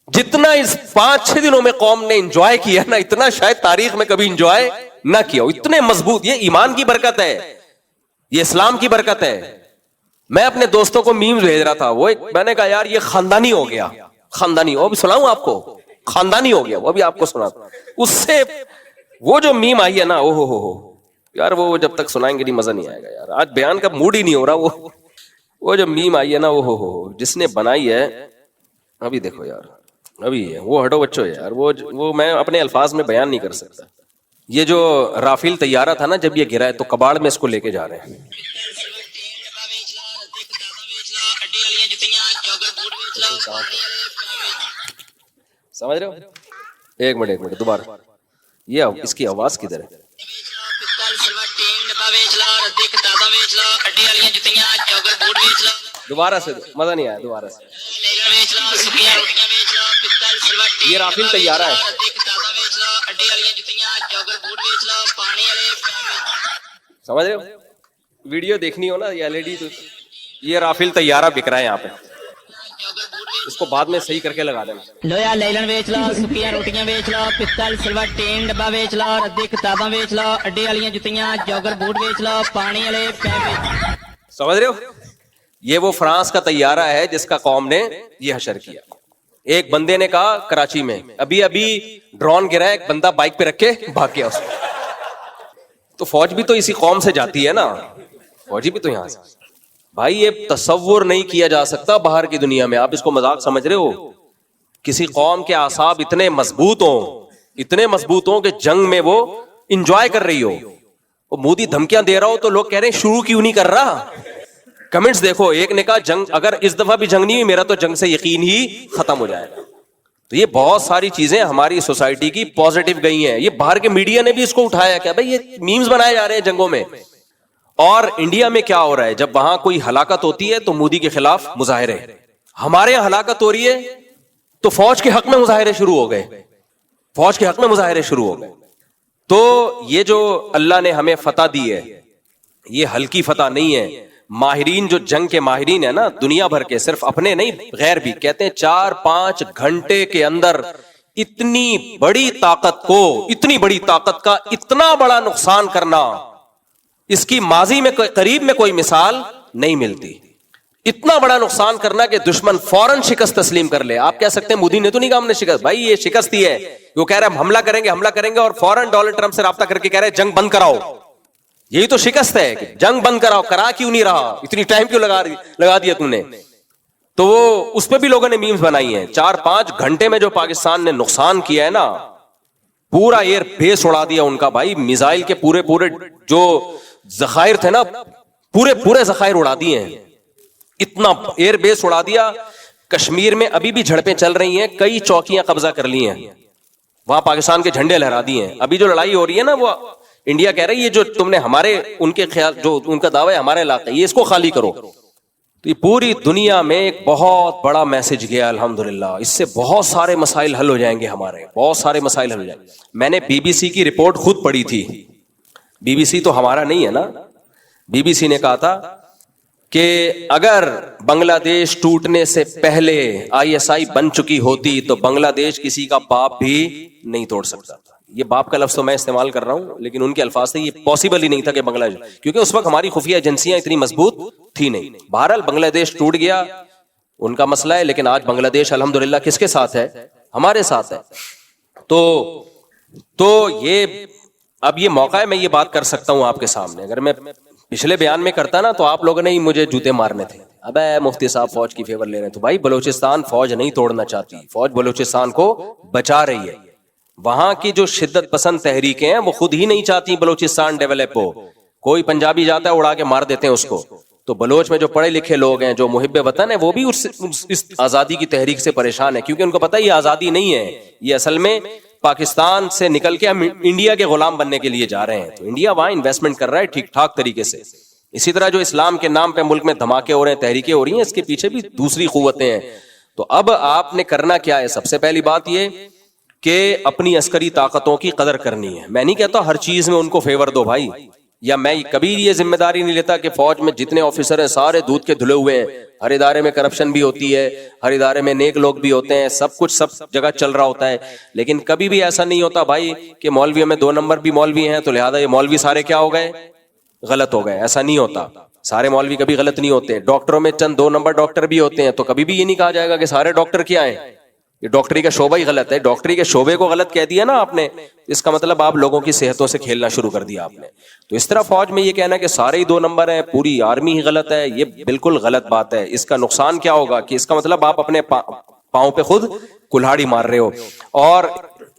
جتنا اس 5-6 دنوں میں قوم نے انجوائے کیا نا، اتنا شاید تاریخ میں کبھی انجوائے نہ کیا ہو. اتنے مضبوط، یہ ایمان کی برکت ہے، یہ اسلام کی برکت ہے. میں اپنے دوستوں کو میمز بھیج رہا تھا، وہ میں نے کہا یار یہ خاندانی ہو گیا، خاندانی. وہ بھی سناؤں آپ کو، خاندانی ہو گیا، وہ بھی آپ کو سنا. اس سے وہ جو میم آئی ہے نا، او ہو یار، وہ جب تک سنائیں گے نہیں مزہ نہیں آئے گا یار. آج بیان کا موڈ ہی نہیں ہو رہا. وہ جو میم آئی ہے نا، او ہو جس نے بنائی ہے، ابھی دیکھو یار، ابھی ہے وہ، ہٹو بچو یار، وہ میں اپنے الفاظ میں بیان نہیں کر سکتا. یہ جو رافیل طیارہ تھا نا، جب یہ گرا ہے تو کباڑ میں اس کو لے کے جا رہے ہیں. سمجھ رہے ہو؟ ایک منٹ دوبارہ، یہ اس کی آواز کدھر ہے؟ دوبارہ سے، مزہ نہیں آیا، دوبارہ سے۔ یہ رافیل طیارہ ہے، سمجھ رہے ہو؟ ویڈیو دیکھنی ہو نا یہ LED، تو یہ رافیل طیارہ بک رہا ہے یہاں پہ، اس کو بعد میں صحیح کر کے لگا دینا۔ لویا لیلن ویچ لو، سکیاں روٹیاں ویچ لو، پستل سلور ٹین ڈبا ویچ لو، ردی کتاباں ویچ لو، اڈے والیاں جتیاں، جوگر بوٹ ویچ لو، پانی والے پیپ۔ سمجھ رہے ہو؟ یہ وہ فرانس کا طیارہ ہے جس کا قوم نے یہ حشر کیا۔ ایک بندے نے کہا کراچی میں ابھی ڈرون گرا، ایک بندہ بائک پہ رکھ کے بھاگ گیا اس کو۔ تو فوج بھی تو اسی قوم سے جاتی ہے نا، فوجی بھی تو یہاں سے۔ بھائی یہ تصور نہیں کیا جا سکتا باہر کی دنیا میں، آپ اس کو مذاق سمجھ رہے ہو؟ کسی قوم کے اعصاب اتنے مضبوط ہوں کہ جنگ میں وہ انجوائے کر رہی ہو، وہ مودی دھمکیاں دے رہا ہو تو لوگ کہہ رہے ہیں شروع کیوں نہیں کر رہا؟ کمنٹس دیکھو، ایک نے کہا جنگ اگر اس دفعہ بھی جنگ نہیں ہوئی میرا تو جنگ سے یقین ہی ختم ہو جائے گا۔ تو یہ بہت ساری چیزیں ہماری سوسائٹی کی پازیٹیو گئی ہیں، یہ باہر کے میڈیا نے بھی اس کو اٹھایا کہ بھائی یہ میمز بنائے جا رہے ہیں جنگوں میں۔ اور انڈیا میں کیا ہو رہا ہے، جب وہاں کوئی ہلاکت ہوتی ہے تو مودی کے خلاف مظاہرے، ہمارے یہاں ہلاکت ہو رہی ہے تو فوج کے حق میں مظاہرے شروع ہو گئے، تو یہ جو اللہ نے ہمیں فتح دی ہے یہ ہلکی فتح نہیں ہے۔ ماہرین جو جنگ کے ماہرین ہیں نا دنیا بھر کے، صرف اپنے نہیں غیر بھی، کہتے ہیں 4-5 گھنٹے کے اندر اتنی بڑی طاقت کا اتنا بڑا نقصان کرنا، اس کی ماضی میں قریب میں کوئی مثال نہیں ملتی۔ اتنا بڑا نقصان کرنا کہ دشمن فوراً شکست تسلیم کر لے۔ آپ کہہ سکتے ہیں مودی نے تو نہیں کہا ہم نے شکست، بھائی یہ شکست ہی ہے، وہ کہہ رہے ہیں ہم حملہ کریں گے اور فوراً ڈونلڈ ٹرمپ سے رابطہ کر کے کہہ رہے ہیں جنگ بند کراؤ۔ یہی تو شکست ہے کہ جنگ بند کراؤ، کرا کیوں نہیں رہا، اتنی ٹائم کیوں لگا دیا تم نے؟ تو وہ اس پہ بھی لوگوں نے میمز بنائی ہیں۔ 4-5 گھنٹے میں جو پاکستان نے نقصان کیا ہے نا، پورا ایئر بیس اڑا دیا ان کا، بھائی میزائل کے پورے جو ذخائر تھے نا پورے ذخائر اڑا دیے ہیں، اتنا ایئر بیس اڑا دیا۔ کشمیر میں ابھی بھی جھڑپیں چل رہی ہیں، کئی چوکیاں قبضہ کر لی ہیں، وہاں پاکستان کے جھنڈے لہرا دیے ہیں۔ ابھی جو لڑائی ہو رہی ہے نا، وہ انڈیا کہہ رہی ہے جو تم نے ان کے خیال جو ان کا دعویٰ ہے ہمارے علاقے، یہ اس کو خالی کرو۔ تو یہ پوری دنیا میں ایک بہت بڑا میسج گیا الحمدللہ، اس سے بہت سارے مسائل حل ہو جائیں گے، ہمارے بہت سارے مسائل حل ہو جائیں گے۔ میں نے BBC کی رپورٹ خود پڑھی تھی، BBC تو ہمارا نہیں ہے نا، BBC نے کہا تھا کہ اگر بنگلہ دیش ٹوٹنے سے پہلے ISI بن چکی ہوتی تو بنگلہ دیش کسی کا باپ بھی نہیں توڑ سکتا تھا۔ یہ باپ کا لفظ تو میں استعمال کر رہا ہوں، لیکن ان کے الفاظ سے یہ پاسبل ہی نہیں تھا کہ بنگلہ دیش، کیونکہ اس وقت ہماری خفیہ ایجنسیاں اتنی مضبوط تھی نہیں۔ بہرحال بنگلہ دیش ٹوٹ گیا، ان کا مسئلہ ہے، لیکن آج بنگلہ دیش الحمدللہ کس کے ساتھ ہے؟ ہمارے ساتھ ہے۔ تو یہ اب یہ موقع ہے، میں یہ بات کر سکتا ہوں آپ کے سامنے۔ اگر میں پچھلے بیان میں کرتا نا تو آپ لوگوں نے ہی مجھے جوتے مارنے تھے، ابے مفتی صاحب فوج کی فیور لے رہے ہیں۔ تو بھائی بلوچستان فوج نہیں توڑنا چاہتی، فوج بلوچستان کو بچا رہی ہے۔ وہاں کی جو شدت پسند تحریکیں ہیں وہ خود ہی نہیں چاہتی بلوچستان ڈیولپ ہو، کوئی پنجابی جاتا ہے اڑا کے مار دیتے ہیں اس کو۔ تو بلوچ میں جو پڑھے لکھے لوگ ہیں، جو محب وطن ہیں، وہ بھی اس آزادی کی تحریک سے پریشان ہے، کیونکہ ان کو پتہ ہے یہ آزادی نہیں ہے، یہ اصل میں پاکستان سے نکل کے ہم انڈیا کے غلام بننے کے لیے جا رہے ہیں۔ تو انڈیا وہاں انویسٹمنٹ کر رہا ہے ٹھیک ٹھاک طریقے سے۔ اسی طرح جو اسلام کے نام پہ ملک میں دھماکے ہو رہے ہیں، تحریکیں ہو رہی ہیں، اس کے پیچھے بھی دوسری قوتیں ہیں۔ تو اب آپ نے کرنا کیا ہے؟ سب سے پہلی بات یہ کہ اپنی عسکری طاقتوں کی قدر کرنی ہے۔ میں نہیں کہتا ہر چیز میں ان کو فیور دو بھائی، یا میں کبھی یہ ذمہ داری نہیں لیتا کہ فوج میں جتنے آفیسر ہیں سارے دودھ کے دھلے ہوئے ہیں۔ ہر ادارے میں کرپشن بھی ہوتی ہے، ہر ادارے میں نیک لوگ بھی ہوتے ہیں، سب کچھ سب جگہ چل رہا ہوتا ہے، لیکن کبھی بھی ایسا نہیں ہوتا بھائی کہ مولویوں میں 2 نمبر بھی مولوی ہیں تو لہذا یہ مولوی سارے کیا ہو گئے؟ غلط ہو گئے۔ ایسا نہیں ہوتا، سارے مولوی کبھی غلط نہیں ہوتے۔ ڈاکٹروں میں چند 2 نمبر ڈاکٹر بھی ہوتے ہیں، تو کبھی بھی یہ نہیں کہا جائے گا کہ سارے ڈاکٹر کیا ہیں، یہ ڈاکٹری کا شعبہ ہی غلط ہے۔ ڈاکٹری کے شعبے کو غلط کہہ دیا نا آپ نے، اس کا مطلب آپ لوگوں کی صحتوں سے کھیلنا شروع کر دیا آپ نے۔ تو اس طرح فوج میں یہ کہنا کہ سارے ہی 2 نمبر ہیں، پوری آرمی ہی غلط ہے، یہ بالکل غلط بات ہے۔ اس کا نقصان کیا ہوگا کہ اس کا مطلب آپ اپنے پاؤں پہ خود کلہاڑی مار رہے ہو، اور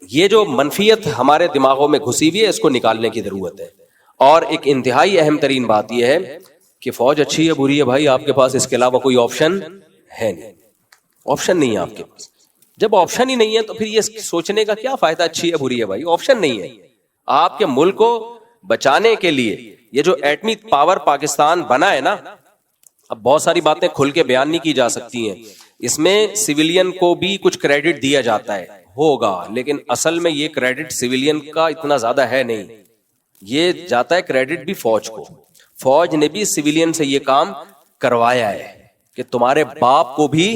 یہ جو منفیت ہمارے دماغوں میں گھسی ہوئی ہے اس کو نکالنے کی ضرورت ہے۔ اور ایک انتہائی اہم ترین بات یہ ہے کہ فوج اچھی ہے بری ہے بھائی آپ کے پاس اس کے علاوہ کوئی آپشن ہے نہیں, آپشن نہیں ہے آپ کے پاس. جب آپشن ہی نہیں ہے تو پھر یہ سوچنے کا کیا فائدہ اچھی ہے بری ہے بھائی, آپشن نہیں ہے. آپ کے ملک کو بچانے کے لیے یہ جو ایٹمی پاور پاکستان بنا ہے نا, اب بہت ساری باتیں کھل کے بیان نہیں کی جا سکتی ہیں, اس میں سویلین کو بھی کچھ کریڈٹ دیا جاتا ہے ہوگا, لیکن اصل میں یہ کریڈٹ سویلین کا اتنا زیادہ ہے نہیں, یہ جاتا ہے کریڈٹ بھی فوج کو. فوج نے بھی سویلین سے یہ کام کروایا ہے کہ تمہارے باپ کو بھی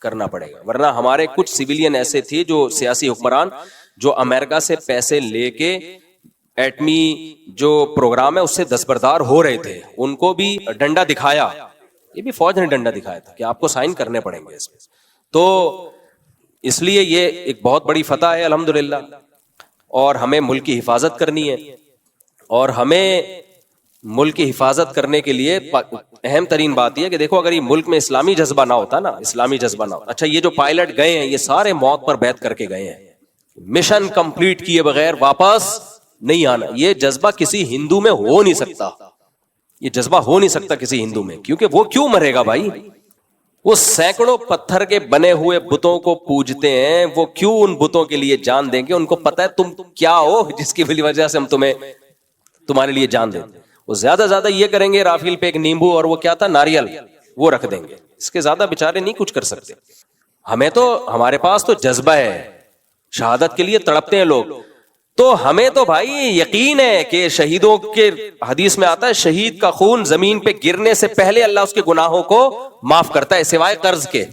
کرنا پڑے گا, ورنہ ہمارے کچھ سویلین ایسے تھے جو سیاسی حکمران جو امریکہ سے پیسے لے کے ایٹمی جو پروگرام ہے اس سے دستبردار ہو رہے تھے, ان کو بھی ڈنڈا دکھایا, یہ بھی فوج نے ڈنڈا دکھایا تھا کہ آپ کو سائن کرنے پڑیں گے اس میں. تو اس لیے یہ ایک بہت بڑی فتح ہے الحمدللہ, اور ہمیں ملک کی حفاظت کرنی ہے, اور ہمیں ملک کی حفاظت کرنے کے لیے اہم ترین بات یہ کہ دیکھو اگر یہ ملک میں اسلامی جذبہ نہ ہوتا نا, اسلامی جذبہ نہ ہوتا, اچھا یہ جو پائلٹ گئے ہیں یہ سارے موت پر بیعت کر کے گئے ہیں, مشن کمپلیٹ کیے بغیر واپس نہیں آنا, یہ جذبہ کسی ہندو میں ہو نہیں سکتا, یہ جذبہ ہو نہیں سکتا کسی ہندو میں, کیونکہ وہ کیوں مرے گا بھائی, وہ سینکڑوں پتھر کے بنے ہوئے بتوں کو پوجتے ہیں, وہ کیوں ان بتوں کے لیے جان دیں گے, ان کو پتہ ہے تم کیا ہو جس کی وجہ سے ہم تمہارے لیے جان دیں. وہ زیادہ زیادہ یہ کریں گے رافیل پہ ایک نیمبو اور وہ کیا تھا ناریل وہ رکھ دیں گے, اس کے زیادہ بیچارے نہیں کچھ کر سکتے. ہمیں تو ہمارے پاس تو جذبہ ہے, شہادت کے لیے تڑپتے ہیں لوگ, تو ہمیں تو بھائی یقین ہے کہ شہیدوں کے حدیث میں آتا ہے شہید کا خون زمین پہ گرنے سے پہلے اللہ اس کے گناہوں کو معاف کرتا ہے سوائے قرض کے.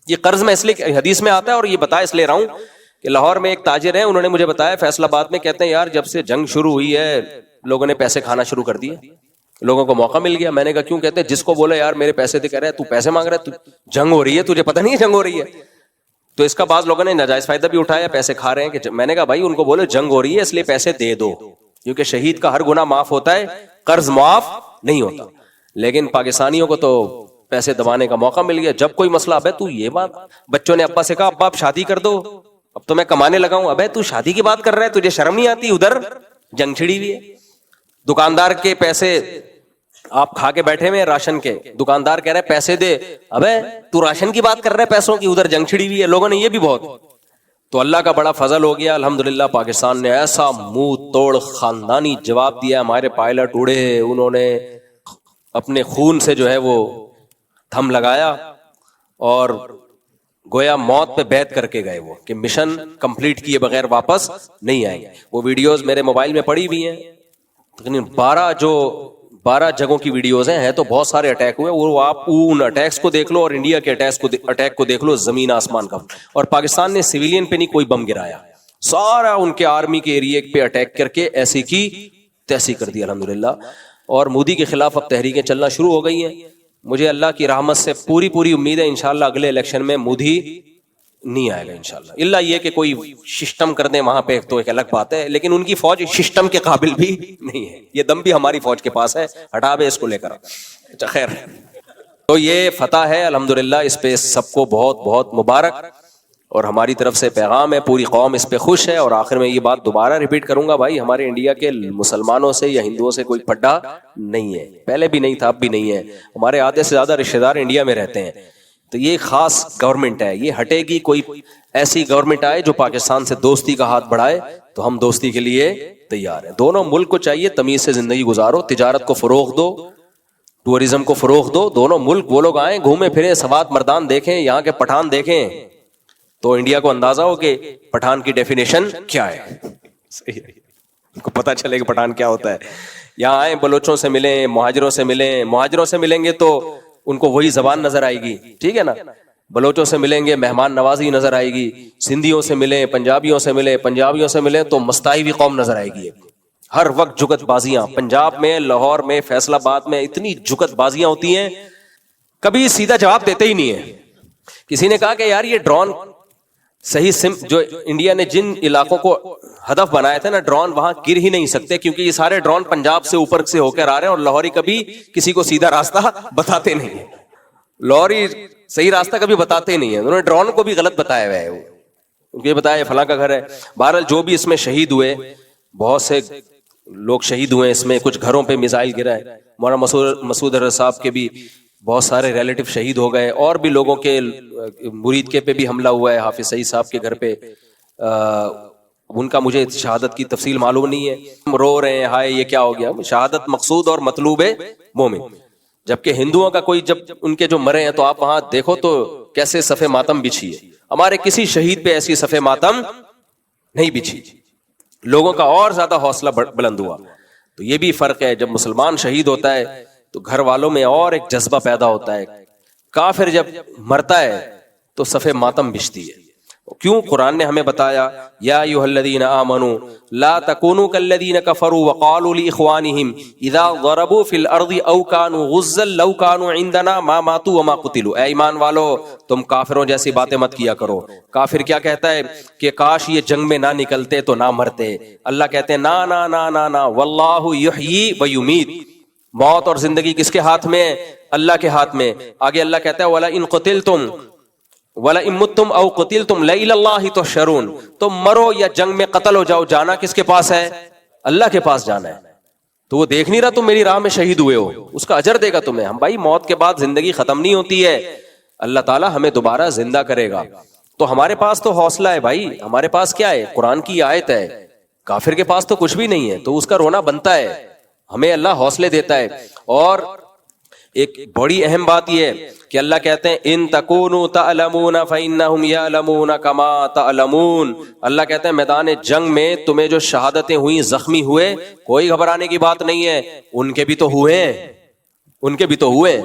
یہ قرض میں اس لیے حدیث میں آتا ہے, اور یہ بتا اس لیے رہا ہوں کہ لاہور میں ایک تاجر ہیں, انہوں نے مجھے بتایا فیصل آباد میں, کہتے ہیں یار جب سے جنگ شروع ہوئی ہے لوگوں نے پیسے کھانا شروع کر دیے, لوگوں کو موقع مل گیا. میں نے کہا کیوں؟ کہتے ہیں جس کو بولے یار میرے پیسے دے, کہہ رہا ہے تو پیسے مانگ رہا ہے, جنگ ہو رہی ہے تجھے پتہ نہیں ہے جنگ ہو رہی ہے. تو اس کا بعض لوگوں نے ناجائز فائدہ بھی اٹھایا, پیسے کھا رہے ہیں کہ میں نے کہا بھائی ان کو بولو جنگ ہو رہی ہے اس لیے پیسے دے دو, کیونکہ شہید کا ہر گناہ معاف ہوتا ہے, قرض معاف نہیں ہوتا. لیکن پاکستانیوں کو تو پیسے دبانے کا موقع مل گیا. جب کوئی مسئلہ, ابے تو یہ بات, بچوں نے ابا سے کہا ابا آپ شادی کر دو, اب تو میں کمانے لگا ہوں, ابے تو شادی کی بات کر رہا ہے, تجھے شرم نہیں آتی؟ ادھر جنگ چھڑی ہوئی ہے. دکاندار کے پیسے آپ کھا کے بیٹھے ہوئے راشن کے, دکاندار کہہ رہے ہیں پیسے دے, ابے تو راشن کی بات کر رہے ہیں پیسوں کی, ادھر جنگ چھڑی ہوئی ہے. لوگوں نے یہ بھی بہت, تو اللہ کا بڑا فضل ہو گیا الحمدللہ, پاکستان نے ایسا منہ توڑ خاندانی جواب دیا. ہمارے پائلٹ اڑے, انہوں نے اپنے خون سے جو ہے وہ تھم لگایا اور گویا موت پہ بیعت کر کے گئے, وہ کہ مشن کمپلیٹ کیے بغیر واپس نہیں آئیں گے. وہ ویڈیوز میرے موبائل میں پڑی ہوئی ہیں, تقریباً 12 جگہوں کی ویڈیوز ہیں تو بہت سارے اٹیک ہوئے, وہ آپ ان اٹیکس کو دیکھ لو اور انڈیا کے اٹیک کو دیکھ لو, زمین آسمان کا. اور پاکستان نے سویلین پہ نہیں کوئی بم گرایا, سارا ان کے آرمی کے ایریے پہ اٹیک کر کے ایسی کی تیسی کر دی الحمدللہ. اور مودی کے خلاف اب تحریکیں چلنا شروع ہو گئی ہیں. مجھے اللہ کی رحمت سے پوری امید ہے انشاءاللہ اگلے الیکشن میں مودی نہیں آئے گا انشاءاللہ, اللہ یہ کہ کوئی سسٹم کر دیں وہاں پہ تو ایک الگ بات ہے, لیکن ان کی فوج سسٹم کے قابل بھی نہیں ہے. یہ دم بھی ہماری فوج کے پاس ہے, ہٹا بے اس کو لے کر. اچھا خیر, تو یہ فتح ہے الحمدللہ, اس پہ سب کو بہت بہت مبارک, اور ہماری طرف سے پیغام ہے, پوری قوم اس پہ خوش ہے. اور آخر میں یہ بات دوبارہ ریپیٹ کروں گا, بھائی ہمارے انڈیا کے مسلمانوں سے یا ہندوؤں سے کوئی پھڈا نہیں ہے, پہلے بھی نہیں تھا اب بھی نہیں ہے. ہمارے آدھے سے زیادہ رشتہ دار انڈیا میں رہتے ہیں, تو یہ خاص گورنمنٹ ہے, یہ ہٹے گی. کوئی ایسی گورنمنٹ آئے جو پاکستان سے دوستی کا ہاتھ بڑھائے تو ہم دوستی کے لیے تیار ہیں. دونوں ملک کو چاہیے تمیز سے زندگی گزارو, تجارت کو فروغ دو, ٹورزم کو فروغ دو. دونوں ملک وہ لوگ آئیں, گھومیں پھریں, سوات مردان دیکھیں, یہاں کے پٹھان دیکھیں, تو انڈیا کو اندازہ ہو کہ پٹھان کی ڈیفینیشن کیا ہے, ان کو پتا چلے کہ پٹھان کیا ہوتا ہے. یہاں آئیں, بلوچوں سے ملیں, مہاجروں سے ملیں, مہاجروں سے ملیں گے تو ان کو وہی زبان نظر آئے گی, ٹھیک ہے نا. بلوچوں سے ملیں گے مہمان نوازی نظر آئے گی, سندھیوں سے ملیں, پنجابیوں سے ملیں, پنجابیوں سے ملیں تو مستائی ہوئی قوم نظر آئے گی. ہر وقت جگت بازیاں, پنجاب میں, لاہور میں, فیصل آباد میں اتنی جگت بازیاں ہوتی ہیں, کبھی سیدھا جواب دیتے ہی نہیں ہیں. کسی نے کہا کہ یار یہ ڈرون صحیح جو انڈیا نے جن علاقوں کو ہدف بنائے تھے نا ڈرون, وہاں گر ہی نہیں سکتے کیونکہ یہ سارے ڈرون پنجاب سے اوپر سے ہو کر آ رہے ہیں, اور لاہوری کبھی کسی کو سیدھا راستہ بتاتے نہیں ہیں. لاہوری صحیح راستہ کبھی بتاتے نہیں ہیں, انہوں نے ڈرون کو بھی غلط بتایا ہوا ہے, ان کو یہ بتایا فلاں کا گھر ہے. بہرحال جو بھی اس میں شہید ہوئے, بہت سے لوگ شہید ہوئے اس میں, کچھ گھروں پہ میزائل گرا ہے, مولانا مسعود الرضا صاحب کے بھی بہت سارے ریلیٹو شہید ہو گئے، اور بھی لوگوں کے مرید کے پہ بھی حملہ ہوا ہے، حافظ سعید صاحب کے گھر پہ، ان کا مجھے شہادت کی تفصیل معلوم نہیں ہے. ہم رو رہے ہیں ہائے یہ کیا ہو گیا. شہادت مقصود اور مطلوب ہے مومن. جبکہ ہندوؤں کا کوئی جب ان کے جو مرے ہیں تو آپ وہاں دیکھو تو کیسے صف ماتم بچھی ہے. ہمارے کسی شہید پہ ایسی صف ماتم نہیں بچھی. لوگوں کا اور زیادہ حوصلہ بلند ہوا. تو یہ بھی فرق ہے، جب مسلمان شہید ہوتا ہے تو گھر والوں میں اور ایک جذبہ پیدا ہوتا ہے. کافر جب مرتا ہے تو صف ماتم بچھتی ہے. کیوں؟ قرآن نے ہمیں بتایا یا ایھا الذین آمنوا لا تکونوا کالذین کفروا وقالوا لاخوانہم اذا ضربوا فی الارض او کانوا غزا لو کانوا عندنا ما ماتوا وما قتلوا. اے ایمان والو تم کافروں جیسی باتیں مت کیا کرو. کافر کیا کہتا ہے کہ کاش یہ جنگ میں نہ نکلتے تو نہ مرتے. اللہ کہتے ہیں نا نا نا نا نا واللہ یحیی و یمیت. موت اور زندگی کس کے ہاتھ میں؟ اللہ کے ہاتھ میں. آگے اللہ کہتا ہے وَلَئِن قُتِلْتُمْ وَلَئِن مُتُّمْ أَوْ قُتِلْتُمْ لَإِلَى اللَّهِ تُحْشَرُونَ. تم مرو یا جنگ میں قتل ہو جاؤ، جانا کس کے پاس ہے؟ اللہ کے پاس جانا ہے. تو وہ دیکھ نہیں رہا تم میری راہ میں شہید ہوئے ہو، اس کا اجر دے گا تمہیں. ہم بھائی موت کے بعد زندگی ختم نہیں ہوتی ہے، اللہ تعالیٰ ہمیں دوبارہ زندہ کرے گا. تو ہمارے پاس تو حوصلہ ہے بھائی. ہمارے پاس کیا ہے؟ قرآن کی آیت ہے. کافر کے پاس تو کچھ بھی نہیں ہے، تو اس کا رونا بنتا ہے. ہمیں اللہ حوصلے دیتا ہے. اور ایک بڑی اہم بات یہ ہے کہ اللہ کہتے ہیں ان تکونوا تعلمون فانہم یعلمون کما تعلمون. اللہ کہتے ہیں میدان جنگ میں تمہیں جو شہادتیں ہوئیں، زخمی ہوئے، کوئی گھبرانے کی بات نہیں ہے. ان کے بھی تو ہوئے ہیں، ان کے بھی تو ہوئے.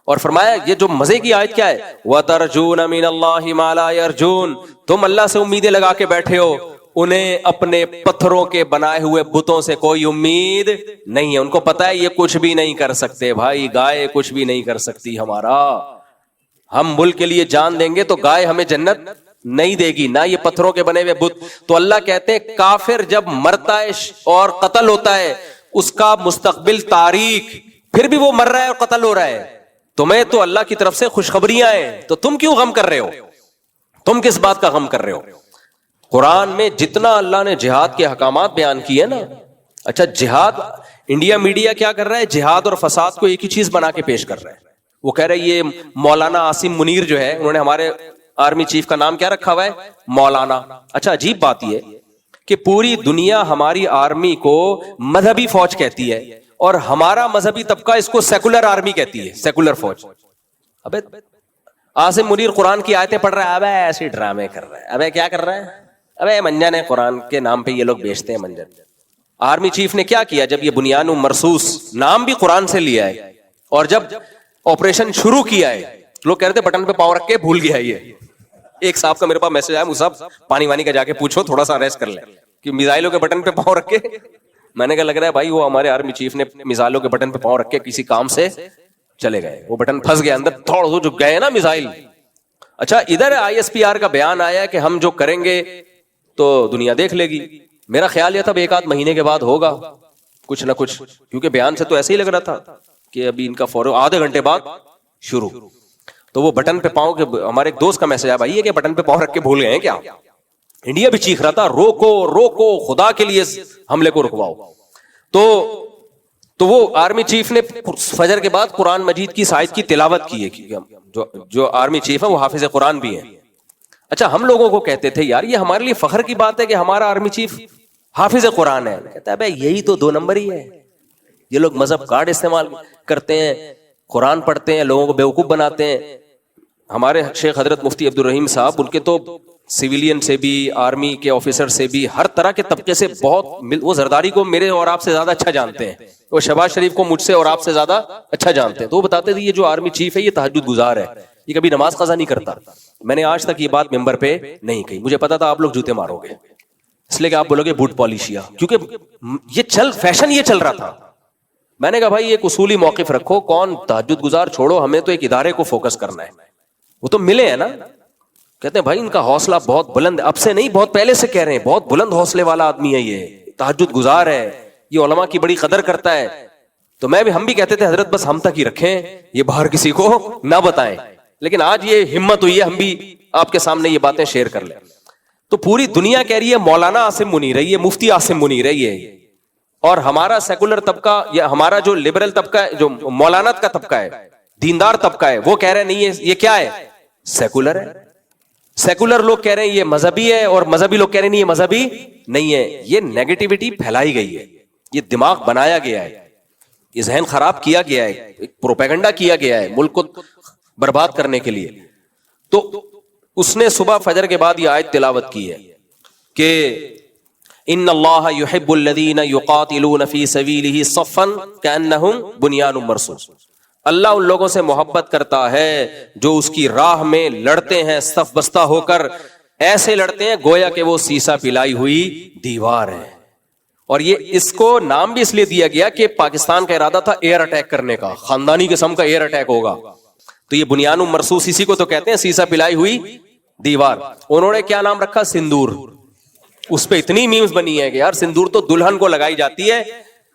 اور فرمایا یہ جو مزے کی آیت کیا ہے وَتَرْجُونَ مِنَ اللَّهِ مَا لَا يَرْجُونَ. تم اللہ سے امیدیں لگا کے بیٹھے ہو، انہیں اپنے پتھروں کے بنائے ہوئے بتوں سے کوئی امید نہیں ہے. ان کو پتا ہے یہ کچھ بھی نہیں کر سکتے. بھائی گائے کچھ بھی نہیں کر سکتی ہمارا. ہم ملک کے لیے جان دیں گے تو گائے ہمیں جنت نہیں دے گی، نہ یہ پتھروں کے بنے ہوئے بت. تو اللہ کہتے ہیں کافر جب مرتا ہے اور قتل ہوتا ہے اس کا مستقبل تاریک، پھر بھی وہ مر رہا ہے اور قتل ہو رہا ہے. تمہیں تو اللہ کی طرف سے خوشخبریاں ہیں، تو تم کیوں غم کر رہے ہو؟ تم کس بات کا غم کر رہے ہو؟ قرآن میں جتنا اللہ نے جہاد کے احکامات بیان کیے نا. اچھا جہاد، انڈیا میڈیا کیا کر رہا ہے؟ جہاد اور فساد کو ایک ہی چیز بنا کے پیش کر رہا ہے. وہ کہہ رہے یہ مولانا عاصم منیر جو ہے، انہوں نے ہمارے آرمی چیف کا نام کیا رکھا ہوا ہے؟ مولانا. اچھا عجیب بات یہ کہ پوری دنیا ہماری آرمی کو مذہبی فوج کہتی ہے اور ہمارا مذہبی طبقہ اس کو سیکولر آرمی کہتی ہے، سیکولر فوج. ابے عاصم منیر قرآن کی آیتیں پڑھ رہا ہے، ابے ایسے ڈرامے کر رہا ہے. ابے کیا کر رہا ہے؟ ابے منجن ہے، قرآن کے نام پہ یہ لوگ بیچتے ہیں منجن. آرمی چیف نے کیا کیا؟ جب یہ بنیان مرصوص نام بھی قرآن سے لیا ہے اور جب آپریشن شروع کیا ہے، لوگ کہہ رہے تھے بٹن پہ پاؤں رکھ کے بھول گیا. یہ ایک صاحب کا میرے پاس میسج آیا، صاحب پانی وانی کا جا کے پوچھو، تھوڑا سا ریسٹ کر لیں کہ میزائلوں کے بٹن پہ پاؤں رکھ کے. میں نے کہا لگ رہا ہے بھائی وہ ہمارے آرمی چیف نے میزائلوں کے بٹن پہ پاؤں رکھ کے کسی کام سے چلے گئے، وہ بٹن پھنس گیا اندر، تھوڑا جو گئے نا میزائل. اچھا ادھر ISPR کا بیان آیا کہ ہم جو کریں گے تو دنیا دیکھ لے گی. میرا خیال یہ تھا ایک آدھ مہینے کے بعد ہوگا کچھ نہ کچھ، کیونکہ بیان سے تو ایسے ہی لگ رہا تھا کہ ابھی ان کا فوراً آدھے گھنٹے بعد شروع. تو وہ بٹن پہ پاؤں کے، ہمارے ایک دوست کا میسج آیا بھائی یہ کہ بٹن پہ پاؤں رکھ کے بھول گئے ہیں کیا. انڈیا بھی چیخ رہا تھا روکو روکو، خدا کے لیے حملے کو رکواؤ. تو وہ آرمی چیف نے فجر کے بعد قرآن مجید کی آیت کی تلاوت کی ہے. جو آرمی چیف ہے وہ حافظ قرآن بھی ہے. اچھا ہم لوگوں کو کہتے تھے یار یہ ہمارے لیے فخر کی بات ہے کہ ہمارا آرمی چیف حافظ قرآن ہے. کہتا ہے بھائی یہی تو 2 نمبر ہی ہے. یہ لوگ مذہب کارڈ استعمال کرتے ہیں، قرآن پڑھتے ہیں، لوگوں کو بیوقوف بناتے ہیں. ہمارے شیخ حضرت مفتی عبدالرحیم صاحب، ان کے تو سویلین سے بھی، آرمی کے آفیسر سے بھی، ہر طرح کے طبقے سے بہت، وہ زرداری کو میرے اور آپ سے زیادہ اچھا جانتے ہیں، وہ شہباز شریف کو مجھ سے اور آپ سے زیادہ اچھا جانتے ہیں. تو وہ بتاتے تھے یہ جو آرمی چیف ہے یہ تہجد گزار ہے، یہ کبھی نماز قضا نہیں کرتا. میں نے آج تک یہ بات ممبر پہ نہیں کہی، مجھے پتا تھا آپ لوگ جوتے مارو گے، اس لیے کہ آپ بولو گے بوٹ پالیشیا، کیونکہ یہ فیشن یہ چل رہا تھا. میں نے کہا بھائی ایک اصولی موقف رکھو، کون تہجد گزار چھوڑو، ہمیں تو ایک ادارے کو فوکس کرنا ہے. وہ تو ملے ہیں نا. کہتے ہیں بھائی ان کا حوصلہ بہت بلند ہے، اب سے نہیں بہت پہلے سے کہہ رہے ہیں، بہت بلند حوصلے والا آدمی ہے، یہ تہجد گزار ہے، یہ علماء کی بڑی قدر کرتا ہے. تو ہم بھی کہتے تھے حضرت بس ہم تک ہی رکھیں، یہ باہر کسی کو نہ بتائیں. لیکن آج یہ ہمت ہوئی ہے ہم بھی آپ کے سامنے یہ باتیں شیئر کر لیں. تو پوری دنیا کہہ رہی ہے مولانا عاصم منیر ہے، یہ مفتی عاصم منیر ہے، یہ اور ہمارا سیکولر طبقہ یا ہمارا جو لبرل طبقہ ہے, جو مولانت کا طبقہ ہے, دیندار طبقہ ہے, وہ کہہ رہے نہیں ہے یہ کیا ہے, سیکولر ہے. سیکولر لوگ کہہ رہے ہیں یہ مذہبی ہے, اور مذہبی لوگ کہہ رہے ہیں نہیں یہ مذہبی نہیں ہے. یہ نیگیٹیوٹی پھیلائی گئی ہے, یہ دماغ بنایا گیا ہے, یہ ذہن خراب کیا گیا ہے, پروپیگنڈا کیا گیا ہے ملک کو برباد کرنے کے لیے. تو اس نے صبح فجر کے بعد یہ آیت تلاوت کی ہے کہ ان اللہ یحب الذین یقاتلون فی سبیلہ صفا کأنہم بنیان مرصوص. اللہ ان لوگوں سے محبت کرتا ہے جو اس کی راہ میں لڑتے ہیں صف بستہ ہو کر, ایسے لڑتے ہیں گویا کہ وہ سیسا پلائی ہوئی دیوار ہے. اور یہ اس کو نام بھی اس لیے دیا گیا کہ پاکستان کا ارادہ تھا ایئر اٹیک کرنے کا, خاندانی قسم کا ایئر اٹیک ہوگا, تو یہ بنیان مرصوص اسی کو تو کہتے ہیں, سیسا پلائی ہوئی دیوار. انہوں نے کیا نام رکھا, سندور. اس پہ اتنی میمز بنی ہے کہ یار سندور تو دلہن کو لگائی جاتی ہے,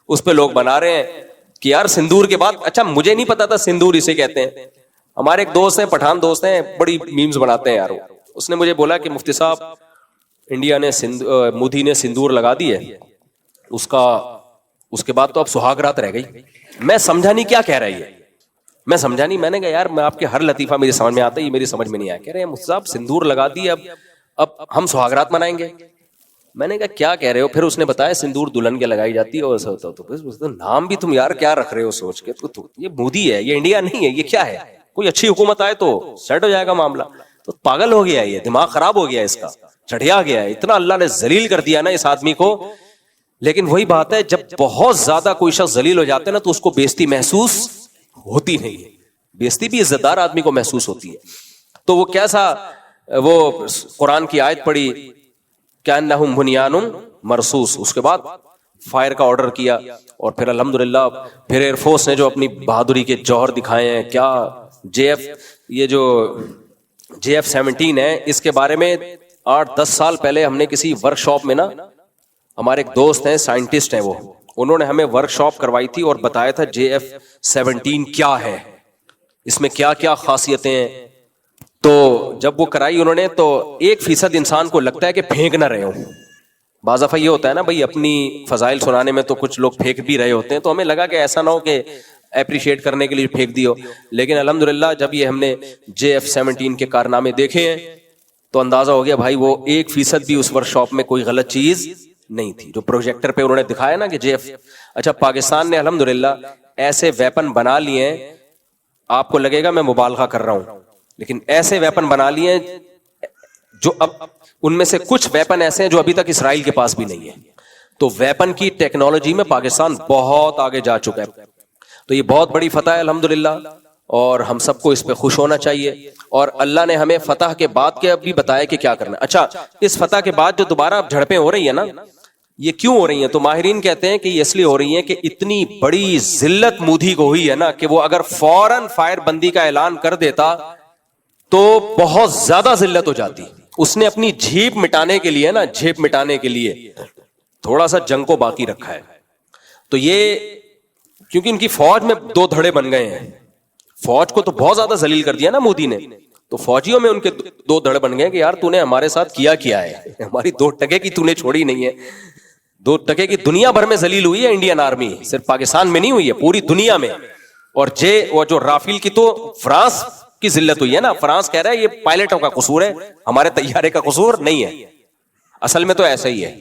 اس پہ لوگ بنا رہے ہیں کہ یار سندور کے بعد, اچھا مجھے نہیں پتا تھا سندور اسے کہتے ہیں. ہمارے ایک دوست ہیں, پٹھان دوست ہیں, بڑی میمز بناتے ہیں یار. اس نے مجھے بولا کہ مفتی صاحب انڈیا نے مودی نے سندور لگا دی ہے, اس کے بعد تو اب سہاگ رات رہ گئی. میں سمجھا نہیں کیا کہہ رہی ہے, میں سمجھا نہیں. میں نے کہا یار میں آپ کے ہر لطیفہ میری سمجھ میں آتا ہے, یہ میری سمجھ میں نہیں آیا. کہہ رہے ہیں مفتی صاحب سندور لگا دی, اب ہم سہاگ رات منائیں گے. میں نے کہا کیا کہہ رہے ہو. پھر اس نے بتایا سندور دلہن کے لگائی جاتی ہے, ایسا ہوتا. تو نام بھی تم یار کیا رکھ رہے ہو سوچ کے, تو یہ مودی ہے, یہ انڈیا نہیں ہے, یہ کیا ہے. کوئی اچھی حکومت آئے تو سیٹ ہو جائے گا معاملہ. تو پاگل ہو گیا, یہ دماغ خراب ہو گیا, اس کا چڑھیا گیا ہے. اتنا اللہ نے ذلیل کر دیا نا اس آدمی کو. لیکن وہی بات ہے, جب بہت زیادہ کوئی شخص ذلیل ہو جاتا ہے نا تو اس کو بےزتی محسوس ہوتی نہیں ہے. بےزتی بھی عزت دار آدمی کو محسوس ہوتی ہے. تو وہ کیسا, وہ قرآن کی آیت پڑھی کأنہم بنیان مرصوص, اس کے بعد فائر کا آرڈر کیا, اور پھر الحمدللہ پھر ایئر فورس نے جو اپنی بہادری کے جوہر دکھائے ہیں. کیا یہ جو JF-17 ہے, اس کے بارے میں 8-10 سال پہلے ہم نے کسی ورک شاپ میں نا, ہمارے ایک دوست ہیں سائنٹسٹ ہیں, وہ انہوں نے ہمیں ورک شاپ کروائی تھی اور بتایا تھا JF-17 کیا ہے, اس میں کیا کیا خاصیتیں ہیں. تو جب وہ کرائی انہوں نے, تو 1% انسان کو لگتا ہے کہ پھینک نہ رہے ہوں. بعض دفعہ یہ ہوتا ہے نا بھائی, اپنی فضائل سنانے میں تو کچھ لوگ پھینک بھی رہے ہوتے ہیں, تو ہمیں لگا کہ ایسا نہ ہو کہ اپریشیٹ کرنے کے لیے پھینک دی ہو. لیکن الحمدللہ جب یہ ہم نے JF-17 کے کارنامے دیکھے ہیں تو اندازہ ہو گیا بھائی وہ 1% بھی اس ورک شاپ میں کوئی غلط چیز نہیں تھی. جو پروجیکٹر پہ انہوں نے دکھایا نا کہ اچھا پاکستان نے الحمدللہ ایسے ویپن بنا لیے ہیں, آپ کو لگے گا میں مبالغہ کر رہا ہوں, لیکن ایسے ویپن بنا لیے ہیں جو اب ان میں سے کچھ ویپن ایسے ہیں جو ابھی تک اسرائیل کے پاس بھی نہیں ہے. تو ویپن کی ٹیکنالوجی میں پاکستان بہت آگے جا چکا ہے. تو یہ بہت بڑی فتح ہے الحمدللہ, اور ہم سب کو اس پہ خوش ہونا چاہیے. اور اللہ نے ہمیں فتح کے بعد کے بھی بتایا کہ کیا کرنا ہے. اچھا اس فتح کے بعد جو دوبارہ جھڑپیں ہو رہی ہیں نا, یہ کیوں ہو رہی ہیں؟ تو ماہرین کہتے ہیں کہ یہ اس لیے ہو رہی ہیں کہ اتنی بڑی ذلت مودی کو ہوئی ہے نا کہ وہ اگر فوراً فائر بندی کا اعلان کر دیتا تو بہت زیادہ ذلت ہو جاتی. اس نے اپنی جھیپ مٹانے کے لیے نا, جھیپ مٹانے کے لیے تھوڑا سا جنگ کو باقی رکھا ہے. تو یہ کیونکہ ان کی فوج میں 2 دھڑے بن گئے ہیں, فوج کو تو بہت زیادہ ذلیل کر دیا نا مودی نے, تو فوجیوں میں ان کے 2 دھڑے بن گئے کہ یار تو نے ہمارے ساتھ کیا ہے, ہماری 2 ٹکے کی تو نے چھوڑی نہیں ہے. 2 ٹکے کی دنیا بھر میں ذلیل ہوئی ہے انڈین آرمی, صرف پاکستان میں نہیں ہوئی ہے, پوری دنیا میں. اور جو رافیل کی تو فرانس کی ذلت ہوئی ہے نا. فرانس کہہ رہا ہے یہ پائلٹوں کا قصور ہے, ہمارے طیارے کا قصور نہیں ہے. اصل میں تو ایسا ہی ہے.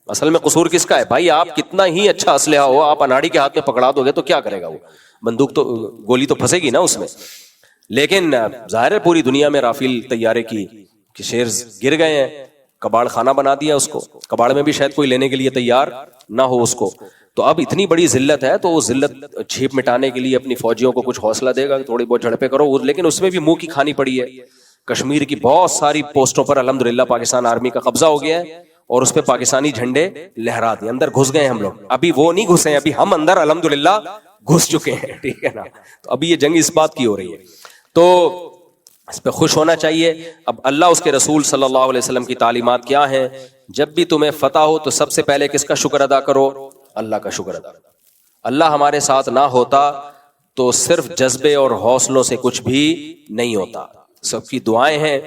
اصل میں قصور کس کا ہے بھائی؟ آپ کتنا ہی اچھا اسلحہ ہو, آپ اناڑی کے ہاتھ میں پکڑا دو گے تو کیا کرے گا وہ, بندوق تو گولی تو پھنسے گی نا اس میں. لیکن ظاہر ہے پوری دنیا میں رافیل طیارے کی شیئرز گر گئے ہیں, کباڑ خانہ بنا دیا اس کو, کباڑ میں بھی شاید کوئی لینے کے لیے تیار نہ ہو اس کو. تو اب اتنی بڑی ذلت ہے تو وہ ذلت جھیپ مٹانے کے لیے اپنی فوجیوں کو کچھ حوصلہ دے گا, تھوڑی بہت جھڑپیں کرو. لیکن اس میں بھی منہ کی کھانی پڑی ہے. کشمیر کی بہت ساری پوسٹوں پر الحمدللہ پاکستان آرمی کا قبضہ ہو گیا ہے, اور اس پہ پاکستانی جھنڈے لہرا دیے. اندر گھس گئے ہم لوگ, ابھی وہ نہیں گھسے ہیں, ابھی ہم اندر الحمدللہ گھس چکے ہیں, ٹھیک ہے نا. تو ابھی یہ جنگ اس بات کی ہو رہی ہے, تو اس پہ خوش ہونا چاہیے. اب اللہ اس کے رسول صلی اللہ علیہ وسلم کی تعلیمات کیا ہیں؟ جب بھی تمہیں فتح ہو تو سب سے پہلے کس کا شکر ادا کرو؟ اللہ کا شکر ادا کرو. اللہ ہمارے ساتھ نہ ہوتا تو صرف جذبے اور حوصلوں سے کچھ بھی نہیں ہوتا. سب کی دعائیں ہیں,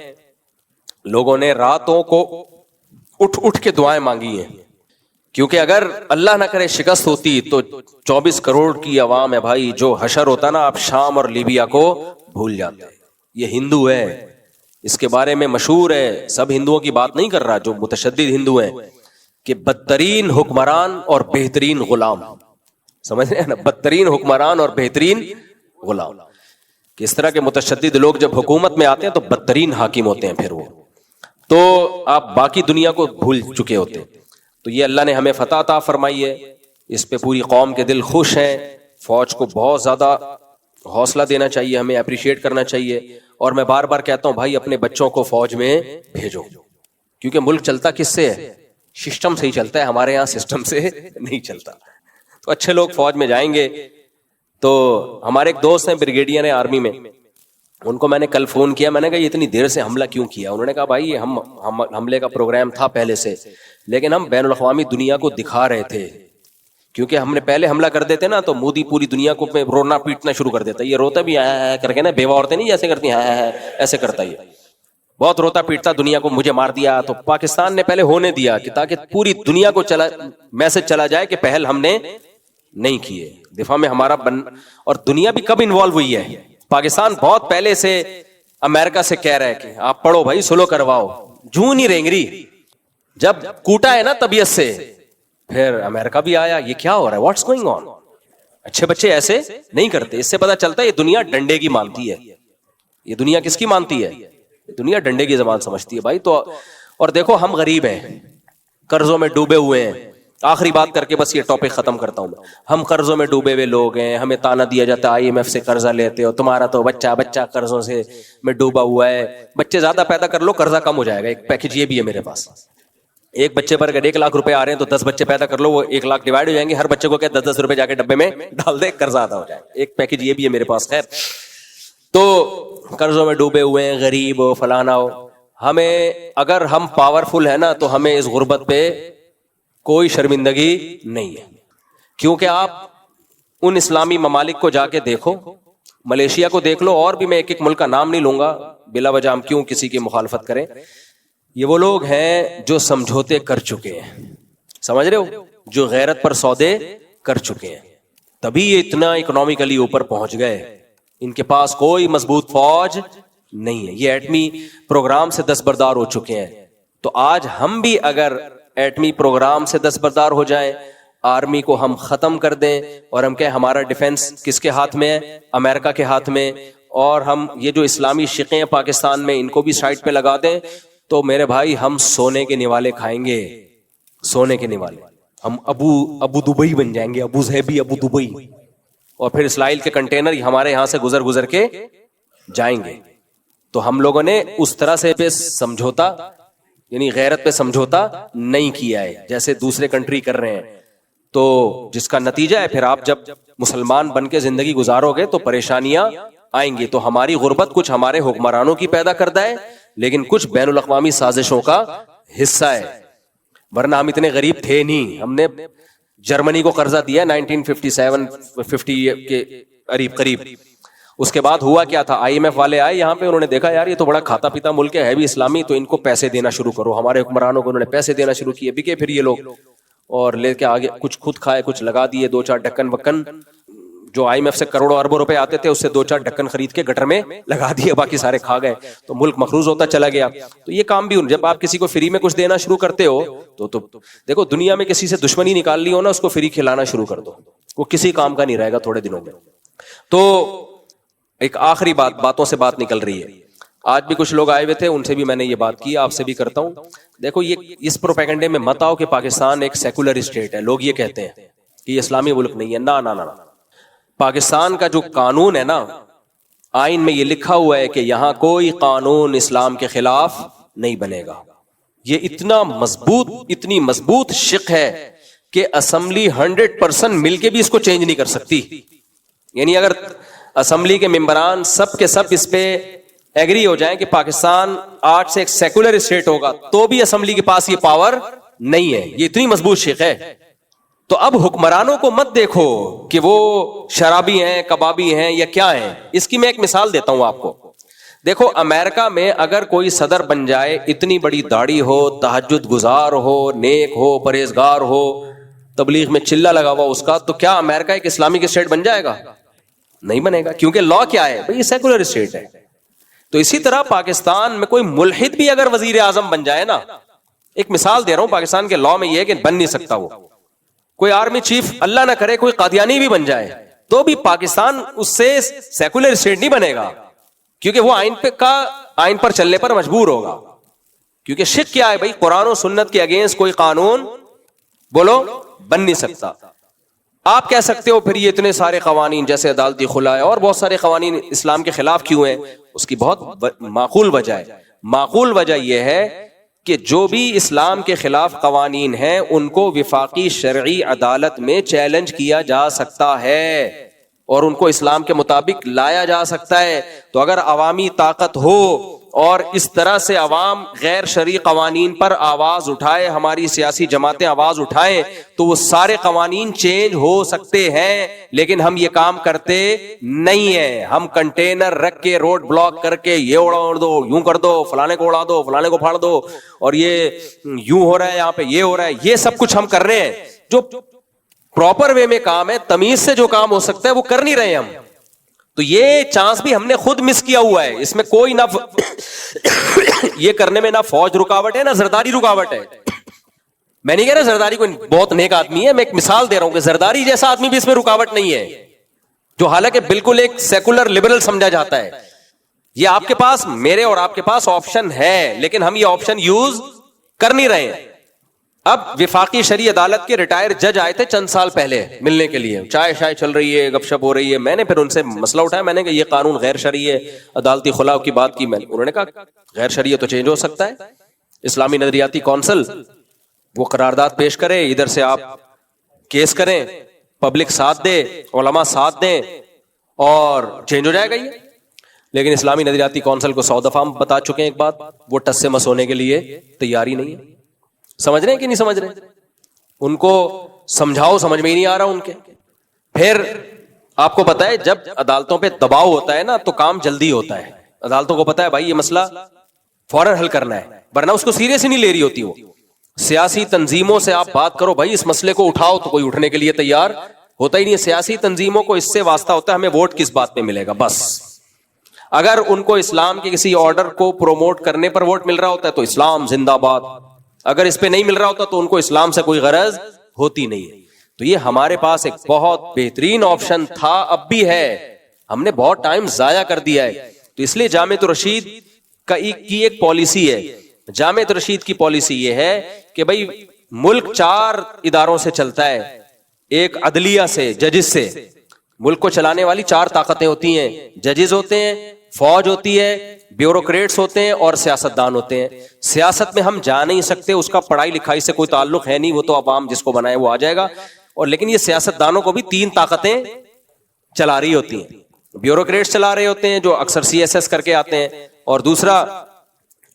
لوگوں نے راتوں کو اٹھ کے دعائیں مانگی ہیں کیونکہ اگر اللہ نہ کرے شکست ہوتی تو 24 کروڑ کی عوام ہے بھائی، جو حشر ہوتا نا آپ شام اور لیبیا کو بھول جاتے. یہ ہندو ہے، اس کے بارے میں مشہور ہے، سب ہندوؤں کی بات نہیں کر رہا، جو متشدد ہندو ہیں، کہ بدترین حکمران اور بہترین غلام. سمجھ رہے ہیں نا، بدترین حکمران اور بہترین غلام. کہ اس طرح کے متشدد لوگ جب حکومت میں آتے ہیں تو بدترین حاکم ہوتے ہیں، پھر وہ تو آپ باقی دنیا کو بھول چکے ہوتے. تو یہ اللہ نے ہمیں فتح عطا فرمائی ہے، اس پہ پوری قوم کے دل خوش ہیں. فوج کو بہت زیادہ حوصلہ دینا چاہیے، ہمیں اپریشیٹ کرنا چاہیے. اور میں بار بار کہتا ہوں بھائی اپنے بچوں کو فوج میں بھیجو، کیونکہ ملک چلتا کس سے ہے؟ سسٹم سے ہی چلتا ہے. ہمارے یہاں سسٹم سے نہیں چلتا. تو اچھے لوگ فوج میں جائیں گے. تو ہمارے ایک دوست ہیں بریگیڈیئر ہیں آرمی میں، ان کو میں نے کل فون کیا، میں نے کہا یہ اتنی دیر سے حملہ کیوں کیا؟ انہوں نے کہا بھائی یہ ہم حملے کا پروگرام تھا پہلے سے، لیکن ہم بین الاقوامی دنیا کو دکھا رہے تھے. کیونکہ ہم نے پہلے حملہ کر دیتے نا تو مودی پوری دنیا کو رونا پیٹنا شروع کر دیتا. یہ روتا بھی ہے کر کے نا، بیوہ عورتیں نہیں جیسے کرتی ہیں ایسے کرتا، یہ بہت روتا پیٹتا دنیا کو، مجھے مار دیا. تو پاکستان نے پہلے ہونے دیا کہ تاکہ پوری دنیا کو میسج چلا جائے کہ پہل ہم نے نہیں کیے، دفاع میں ہمارا اور دنیا بھی کب انوالو ہوئی ہے؟ پاکستان بہت پہلے سے امریکہ سے کہہ رہا ہے کہ آپ پڑھو بھائی، سلو کرواؤ. جوں نہیں رینگری جب کوٹا ہے نا طبیعت سے، پھر امریکہ بھی آیا. یہ کیا ہو رہا ہے؟ What's going on? اچھے بچے ایسے نہیں کرتے. اس سے پتا چلتا ہے یہ دنیا ڈنڈے کی مانتی ہے. یہ دنیا کس کی مانتی ہے؟ دنیا ڈنڈے کی زبان سمجھتی ہے بھائی. تو اور دیکھو ہم غریب ہیں، قرضوں میں ڈوبے ہوئے ہیں. آخری بات کر کے بس یہ ٹاپک ختم کرتا ہوں میں. ہم قرضوں میں ڈوبے ہوئے لوگ ہیں، ہمیں تانا دیا جاتا ہے IMF سے قرضہ لیتے ہو، تمہارا تو بچہ قرضوں سے میں ڈوبا ہوا ہے. بچے زیادہ پیدا کر لو، قرضہ کم ہو جائے گا. ایک پیکج یہ بھی ہے میرے پاس، ایک بچے پر اگر 1 لاکھ روپے آ رہے ہیں تو 10 بچے پیدا کر لو، وہ 1 لاکھ ڈیوائڈ ہو جائیں گے. ہر بچے کو کیا 10-10 روپے جا کے ڈبے میں ڈال دے، قرضہ ادا ہو جائے. ایک پیکج یہ بھی ہے میرے پاس. خیر، تو قرضوں میں ڈوبے ہوئے ہیں، غریب ہو، فلانا ہو. ہمیں اگر ہم پاورفل ہیں نا تو ہمیں اس غربت پہ کوئی شرمندگی نہیں ہے. کیونکہ آپ ان اسلامی ممالک کو جا کے دیکھو، ملیشیا کو دیکھ لو، اور بھی میں ایک ملک کا نام نہیں لوں گا بلا وجہ، ہم کیوں کسی کی مخالفت کریں. یہ وہ لوگ ہیں جو سمجھوتے کر چکے ہیں، سمجھ رہے ہو، جو غیرت پر سودے کر چکے ہیں، تبھی یہ اتنا اکنامکلی اوپر پہنچ گئے. ان کے پاس کوئی مضبوط فوج نہیں ہے. یہ ایٹمی پروگرام سے دستبردار ہو چکے ہیں. تو آج ہم بھی اگر ایٹمی پروگرام سے دستبردار ہو جائیں، آرمی کو ہم ختم کر دیں، اور ہم کہیں ہمارا ڈیفنس کس کے ہاتھ میں ہے؟ امریکہ کے ہاتھ میں. اور ہم یہ جو اسلامی شقیں ہیں پاکستان میں ان کو بھی سائڈ پہ لگا دیں، تو میرے بھائی ہم سونے کے نوالے کھائیں گے. سونے کے نوالے. ہم ابو دبئی بن جائیں گے، ابو ظہبی، ابو دبئی. اور پھر اسرائیل کے کنٹینر ہمارے یہاں سے گزر کے جائیں گے. تو ہم لوگوں نے اس طرح سے پہ سمجھوتا، یعنی غیرت پہ سمجھوتا نہیں کیا ہے جیسے دوسرے کنٹری کر رہے ہیں. تو جس کا نتیجہ ہے پھر آپ جب مسلمان بن کے زندگی گزارو گے تو پریشانیاں آئیں گی. تو ہماری غربت کچھ ہمارے حکمرانوں کی پیدا کردہ ہے، لیکن کچھ بین الاقوامی سازشوں کا حصہ ہے. ورنہ ہم اتنے غریب تھے نہیں. ہم نے جرمنی کو قرضہ دیا 1957-50 کے قریب. اس کے بعد ہوا کیا تھا؟ IMF والے آئے یہاں پہ، انہوں نے دیکھا یار یہ تو بڑا کھاتا پیتا ملک ہے بھی اسلامی، تو ان کو پیسے دینا شروع کرو. ہمارے حکمرانوں کو انہوں نے پیسے دینا شروع کیے، بکے پھر یہ لوگ، اور لے کے آگے کچھ خود کھائے، کچھ لگا دیے. 2-4 ڈھکن وکن جو IMF سے کروڑوں اربوں روپے آتے تھے، اس سے 2-4 ڈھکن خرید کے گٹر میں لگا دیے، باقی سارے کھا گئے. تو ملک مقروض ہوتا چلا گیا. تو یہ کام بھی جب آپ کسی کو فری میں کچھ دینا شروع کرتے ہو تو دیکھو دنیا میں کسی سے دشمنی نکالنی ہو نا، اس کو فری کھلانا شروع کر دو، وہ کسی کام کا نہیں رہے گا تھوڑے دنوں میں. تو ایک آخری باتوں سے بات نکل رہی ہے. آج بھی کچھ لوگ آئے ہوئے تھے، ان سے بھی میں نے یہ بات کی، آپ سے بھی کرتا ہوں. دیکھو یہ اس پروپیگنڈے میں مت آؤ کہ پاکستان ایک سیکولر اسٹیٹ ہے. لوگ یہ کہتے ہیں کہ یہ اسلامی ملک نہیں ہے. نہ، پاکستان کا جو قانون ہے نا، آئین میں یہ لکھا ہوا ہے کہ یہاں کوئی قانون اسلام کے خلاف نہیں بنے گا. یہ اتنی مضبوط شق ہے کہ اسمبلی 100% مل کے بھی اس کو چینج نہیں کر سکتی. یعنی اگر اسمبلی کے ممبران سب کے سب اس پہ ایگری ہو جائیں کہ پاکستان آج سے ایک سیکولر اسٹیٹ ہوگا، تو بھی اسمبلی کے پاس یہ پاور نہیں ہے. یہ اتنی مضبوط شق ہے. تو اب حکمرانوں کو مت دیکھو کہ وہ شرابی ہیں، کبابی ہیں یا کیا ہیں. اس کی میں ایک مثال دیتا ہوں آپ کو. دیکھو امریکہ میں اگر کوئی صدر بن جائے، اتنی بڑی داڑھی ہو، تہجد گزار ہو، نیک ہو، پرہیزگار ہو، تبلیغ میں چلہ لگا ہوا اس کا، تو کیا امریکہ ایک اسلامک اسٹیٹ بن جائے گا؟ نہیں بنے گا، کیونکہ لا کیا ہے بھئی، یہ سیکولر اسٹیٹ ہے. تو اسی طرح پاکستان میں کوئی ملحد بھی اگر وزیر اعظم بن جائے نا، ایک مثال دے رہا ہوں، پاکستان کے لا میں یہ ہے کہ بن نہیں سکتا وہ. کوئی آرمی چیف اللہ نہ کرے کوئی قادیانی بھی بن جائے تو بھی پاکستان اس سے سیکولر اسٹیٹ نہیں بنے گا، کیونکہ وہ آئین پر چلنے پر مجبور ہوگا. کیونکہ شک کیا ہے بھائی، قرآن و سنت کے اگینسٹ کوئی قانون بولو بن نہیں سکتا. آپ کہہ سکتے ہو پھر یہ اتنے سارے قوانین جیسے عدالتی خلا ہے اور بہت سارے قوانین اسلام کے خلاف کیوں ہیں؟ اس کی بہت معقول وجہ ہے. معقول وجہ یہ ہے کہ جو بھی اسلام کے خلاف قوانین ہیں ان کو وفاقی شرعی عدالت میں چیلنج کیا جا سکتا ہے اور ان کو اسلام کے مطابق لایا جا سکتا ہے. تو اگر عوامی طاقت ہو اور اس طرح سے عوام غیر شرعی قوانین پر آواز اٹھائے، ہماری سیاسی جماعتیں آواز اٹھائیں، تو وہ سارے قوانین چینج ہو سکتے ہیں. لیکن ہم یہ کام کرتے نہیں ہیں. ہم کنٹینر رکھ کے روڈ بلاک کر کے یہ اڑا دو، یوں کر دو، فلانے کو اڑا دو، فلانے کو پھاڑ دو، اور یہ یوں ہو رہا ہے، یہاں پہ یہ ہو رہا ہے، یہ سب کچھ ہم کر رہے ہیں. جو پراپر وے میں کام ہے، تمیز سے جو کام ہو سکتا ہے وہ کر نہیں رہے ہم. تو یہ چانس بھی ہم نے خود مس کیا ہوا ہے. اس میں کوئی نہ یہ کرنے میں نہ فوج رکاوٹ ہے نہ زرداری رکاوٹ ہے. میں نہیں کہہ رہا زرداری کوئی بہت نیک آدمی ہے، میں ایک مثال دے رہا ہوں کہ زرداری جیسا آدمی بھی اس میں رکاوٹ نہیں ہے، جو حالانکہ بالکل ایک سیکولر لبرل سمجھا جاتا ہے. یہ آپ کے پاس، میرے اور آپ کے پاس آپشن ہے، لیکن ہم یہ آپشن یوز کر نہیں رہے ہیں. اب وفاقی شرعی عدالت کے ریٹائر جج آئے تھے چند سال پہلے ملنے کے لیے، چائے شائے چل رہی ہے، گپ شپ ہو رہی ہے. میں نے پھر ان سے مسئلہ اٹھایا، میں نے کہا یہ قانون غیر شرعی ہے، عدالتی خلا کی بات کی. انہوں نے کہا غیر شرعی ہے تو چینج ہو سکتا ہے. اسلامی نظریاتی کونسل وہ قرارداد پیش کرے، ادھر سے آپ کیس کریں، پبلک ساتھ دے، علماء ساتھ دیں اور چینج ہو جائے گا یہ. لیکن اسلامی نظریاتی کونسل کو 100 دفعہ ہم بتا چکے ہیں ایک بات، وہ ٹس سے مس ہونے کے لیے تیاری نہیں ہے. سمجھ رہے ہیں کہ نہیں سمجھ رہے؟ ان کو سمجھاؤ، سمجھ میں ہی نہیں آ رہا ان کے. پھر آپ کو پتا ہے جب عدالتوں پہ دباؤ ہوتا ہے نا تو کام جلدی ہوتا ہے. عدالتوں کو پتا ہے بھائی یہ مسئلہ فوراً حل کرنا ہے، ورنہ اس کو سیریس ہی نہیں لے رہی ہوتی. وہ سیاسی تنظیموں سے آپ بات کرو بھائی اس مسئلے کو اٹھاؤ تو کوئی اٹھنے کے لیے تیار ہوتا ہی نہیں. سیاسی تنظیموں کو اس سے واسطہ ہوتا ہے ہمیں ووٹ کس بات پہ ملے گا بس. اگر ان کو اسلام کے کسی آرڈر کو پروموٹ کرنے پر ووٹ مل رہا ہوتا ہے تو اسلام زندہ باد، اگر اس پہ نہیں مل رہا ہوتا تو ان کو اسلام سے کوئی غرض ہوتی نہیں ہے. تو یہ ہمارے پاس ایک بہت بہترین آپشن تھا، اب بھی ہے، ہم نے بہت ٹائم ضائع کر دیا ہے. تو اس لیے جامعۃ الرشید کی ایک پالیسی ہے. جامعۃ الرشید کی پالیسی یہ ہے کہ بھائی ملک 4 اداروں سے چلتا ہے. ایک عدلیہ سے، ججز سے. ملک کو چلانے والی 4 طاقتیں ہوتی ہیں، ججز ہوتے ہیں، فوج ہوتی ہے، بیوروکریٹس ہوتے ہیں اور سیاستدان ہوتے ہیں. سیاست میں ہم جا نہیں سکتے، اس کا پڑھائی لکھائی سے کوئی تعلق ہے نہیں، وہ تو عوام جس کو بنائے وہ آ جائے گا. اور لیکن یہ سیاستدانوں کو بھی 3 طاقتیں چلا رہی ہوتی ہیں. بیوروکریٹس چلا رہے ہوتے ہیں جو اکثر CSS کر کے آتے ہیں، اور دوسرا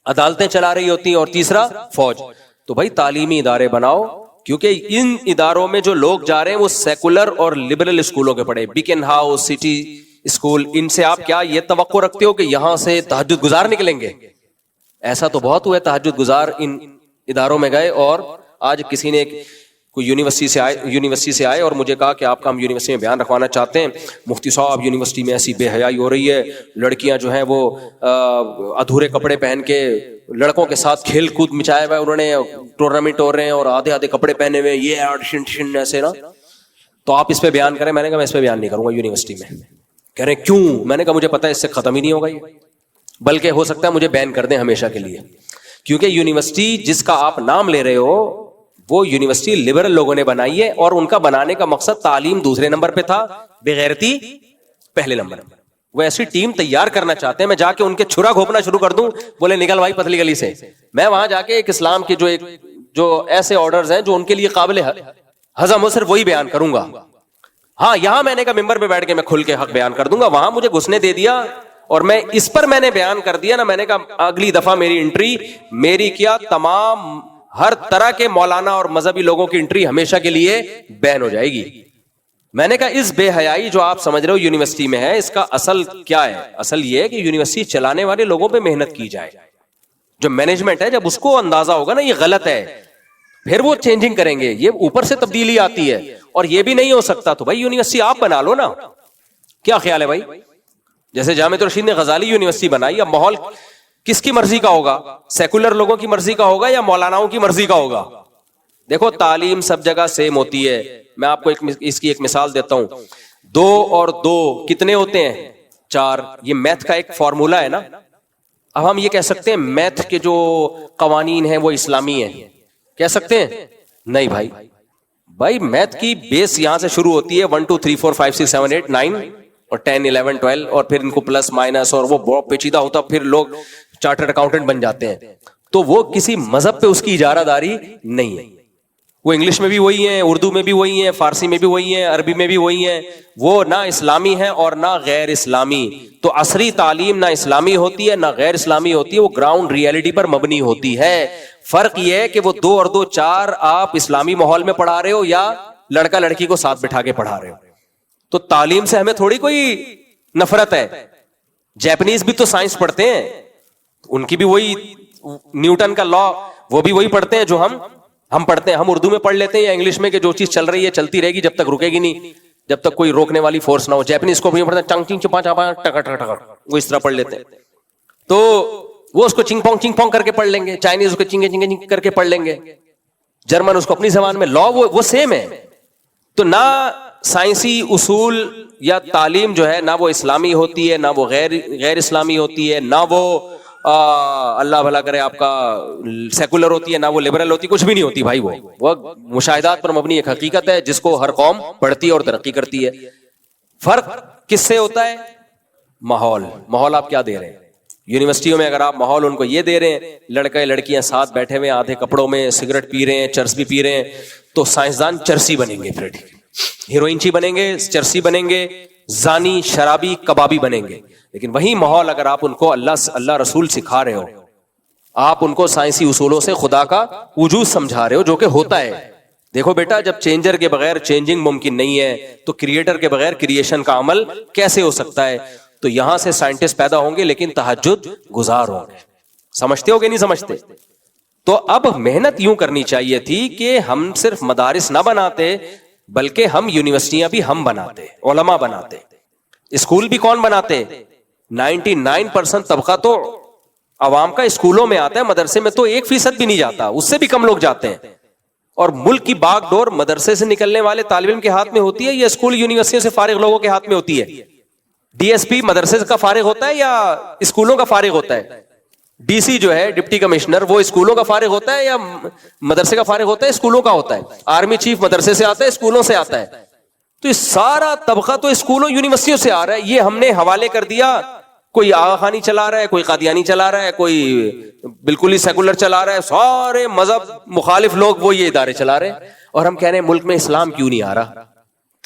عدالتیں چلا رہی ہوتی ہیں، اور تیسرا فوج. تو بھائی تعلیمی ادارے بناؤ، کیونکہ ان اداروں میں جو لوگ جا رہے ہیں وہ سیکولر اور لبرل اسکولوں کے پڑھے، بیکن ہاؤس، سٹی اسکول. ان سے آپ کیا یہ توقع رکھتے ہو کہ یہاں سے تہجد گزار نکلیں گے؟ ایسا تو بہت ہوا ہے تہجد گزار ان اداروں میں گئے. اور آج کسی نے کوئی یونیورسٹی سے آئے اور مجھے کہا کہ آپ کا ہم یونیورسٹی میں بیان رکھوانا چاہتے ہیں. مفتی صاحب یونیورسٹی میں ایسی بے حیائی ہو رہی ہے، لڑکیاں جو ہیں وہ ادھورے کپڑے پہن کے لڑکوں کے ساتھ کھیل کود مچایا ہوا ہے، انہوں نے ٹورنامنٹ ہو رہے ہیں اور آدھے کپڑے پہنے ہوئے، یہ ایسے نا. تو آپ اس پہ بیان کریں. میں نے کہا میں اس پہ بیان نہیں کروں گا یونیورسٹی میں. کہہ رہے کیوں؟ میں نے کہا مجھے پتا ہے اس سے ختم ہی نہیں ہوگا یہ، بلکہ ہو سکتا ہے مجھے بین کر دیں ہمیشہ کے لیے. کیونکہ یونیورسٹی جس کا آپ نام لے رہے ہو وہ یونیورسٹی لبرل لوگوں نے بنائی ہے، اور ان کا بنانے کا مقصد تعلیم دوسرے نمبر پہ تھا، بغیرتی پہلے نمبر پہ. وہ ایسی ٹیم تیار کرنا چاہتے ہیں، میں جا کے ان کے چھرا گھونپنا شروع کر دوں، بولے نکل بھائی پتلی گلی سے. میں وہاں جا کے ایک اسلام کے جو ایسے آرڈرز ہیں جو ان کے لیے قابل ہضم ہو صرف وہی بیان کروں گا. ہاں یہاں میں نے کہا ممبر پہ بیٹھ کے میں کھل کے حق بیان کر دوں گا، وہاں مجھے گھسنے دے دیا اور میں اس پر میں نے بیان کر دیا نا. میں نے کہا اگلی دفعہ میری انٹری، میری کیا تمام ہر طرح کے مولانا اور مذہبی لوگوں کی انٹری ہمیشہ کے لیے بین ہو جائے گی. میں نے کہا اس بے حیائی جو آپ سمجھ رہے ہو یونیورسٹی میں ہے، اس کا اصل کیا ہے؟ اصل یہ ہے کہ یونیورسٹی چلانے والے لوگوں پہ محنت کی جائے. جو مینجمنٹ ہے جب اس کو اندازہ ہوگا نا یہ غلط ہے، پھر وہ چینجنگ کریں گے. یہ اوپر سے تبدیلی آتی ہے اور یہ بھی نہیں ہو سکتا تو بھائی یونیورسٹی آپ بنا لو نا. کیا خیال ہے بھائی؟ جیسے جامعۃ الرشید نے غزالی یونیورسٹی بنائی، اب ماحول کس کی مرضی کا ہوگا؟ سیکولر لوگوں کی مرضی کا ہوگا یا مولاناؤں کی مرضی کا ہوگا؟ دیکھو تعلیم سب جگہ سیم ہوتی ہے. میں آپ کو اس کی ایک مثال دیتا ہوں. 2 اور 2 کتنے ہوتے ہیں؟ 4. یہ میتھ کا ایک فارمولا ہے نا. اب ہم یہ کہہ سکتے ہیں میتھ کے جو قوانین ہیں وہ اسلامی ہیں، کہہ سکتے ہیں؟ نہیں بھائی میتھ کی بیس یہاں سے شروع ہوتی ہے 1 2 3 4 5 6 7 8 9 اور 10 11 12 اور پھر ان کو پلس مائنس اور وہ بہت پیچیدہ ہوتا، پھر لوگ چارٹرڈ اکاؤنٹنٹ بن جاتے ہیں. تو وہ کسی مذہب پہ اس کی اجارہ داری نہیں ہے. وہ انگلش میں بھی وہی ہیں، اردو میں بھی وہی ہیں، فارسی میں بھی وہی ہیں، عربی میں بھی وہی ہیں. وہ نہ اسلامی ہیں اور نہ غیر اسلامی. تو عصری تعلیم نہ اسلامی ہوتی ہے نہ غیر اسلامی ہوتی ہے، وہ گراؤنڈ ریئلٹی پر مبنی ہوتی ہے. فرق یہ ہے کہ وہ 2 اور 2 4 آپ اسلامی ماحول میں پڑھا رہے ہو یا لڑکا لڑکی کو ساتھ بٹھا کے پڑھا رہے ہو. تو تعلیم سے ہمیں تھوڑی کوئی نفرت ہے. جیپنیز بھی تو سائنس پڑھتے ہیں، ان کی بھی وہی نیوٹن کا لا وہ بھی وہی پڑھتے ہیں جو ہم پڑھتے ہیں. ہم اردو میں پڑھ لیتے ہیں یا انگلش میں کہ جو چیز چل رہی ہے چلتی رہے گی جب تک رکے گی نہیں، جب تک کوئی روکنے والی فورس نہ ہو. جیپنیز کو بھی پڑھتے ہیں چنگ چنگ چپا چپا ٹکر ٹکر ٹکر، وہ اس طرح پڑھ لیتے ہیں. تو وہ اس کو چنگ پونگ کر کے پڑھ لیں گے. چائنیز اس کو چنگے چنگے کر کے پڑھ لیں گے. جرمن اس کو اپنی زبان میں. لا وہ سیم ہے. تو نہ سائنسی اصول یا تعلیم جو ہے نہ وہ اسلامی ہوتی ہے نہ وہ غیر اسلامی ہوتی ہے، نہ وہ اللہ بھلا کرے آپ کا سیکولر ہوتی ہے، نہ وہ لبرل ہوتی ہے. کچھ بھی نہیں ہوتی بھائی. وہ مشاہدات پر مبنی ایک حقیقت ہے جس کو ہر قوم پڑھتی ہے اور ترقی کرتی ہے. فرق کس سے ہوتا ہے؟ ماحول آپ کیا دے رہے ہیں. یونیورسٹیوں میں اگر آپ ماحول ان کو یہ دے رہے ہیں، لڑکے لڑکیاں ساتھ بیٹھے ہوئے آدھے کپڑوں میں سگریٹ پی رہے ہیں، چرس بھی پی رہے ہیں، تو سائنسدان چرسی بنیں گے، پھر ہیروئنچی بنیں گے، چرسی بنیں گے، زانی شرابی کبابی بنیں گے. لیکن وہی ماحول اگر آپ ان کو اللہ رسول سکھا رہے ہو، آپ ان کو سائنسی اصولوں سے خدا کا وجود سمجھا رہے ہو جو کہ ہوتا ہے. دیکھو بیٹا، جب چینجر کے بغیر چینجنگ ممکن نہیں ہے تو کریٹر کے بغیر کریشن کا عمل کیسے ہو سکتا ہے؟ تو یہاں سے سائنٹسٹ پیدا ہوں گے لیکن تہجد گزار ہوں گے. سمجھتے ہو کہ نہیں سمجھتے؟ تو اب محنت یوں کرنی چاہیے تھی کہ ہم صرف مدارس نہ بناتے بلکہ ہم یونیورسٹیاں بھی ہم بناتے، علماء بناتے، اسکول بھی کون بناتے. 99% طبقہ تو عوام کا اسکولوں میں آتا ہے، مدرسے میں تو 1% بھی نہیں جاتا، اس سے بھی کم لوگ جاتے ہیں. اور ملک کی باغ ڈور مدرسے سے نکلنے والے طالب علم کے ہاتھ میں ہوتی ہے یا اسکول یونیورسٹیوں سے فارغ لوگوں کے ہاتھ میں ہوتی ہے؟ ڈی ایس پی مدرسے کا فارغ ہوتا ہے یا اسکولوں کا فارغ ہوتا ہے؟ ڈی سی جو ہے ڈپٹی کمشنر وہ اسکولوں کا فارغ ہوتا ہے یا مدرسے کا فارغ ہوتا ہے؟ اسکولوں کا ہوتا ہے. آرمی چیف مدرسے سے آتا ہے، اسکولوں سے آتا ہے. تو یہ سارا طبقہ تو اسکولوں یونیورسٹیوں سے آ رہا ہے. یہ ہم نے حوالے کر دیا، کوئی آغا خانی چلا رہا ہے، کوئی قادیانی چلا رہا ہے، کوئی بالکل ہی سیکولر چلا رہا ہے، سارے مذہب مخالف لوگ وہ یہ ادارے چلا رہے ہیں. اور ہم کہہ رہے ہیں ملک میں اسلام کیوں نہیں آ رہا؟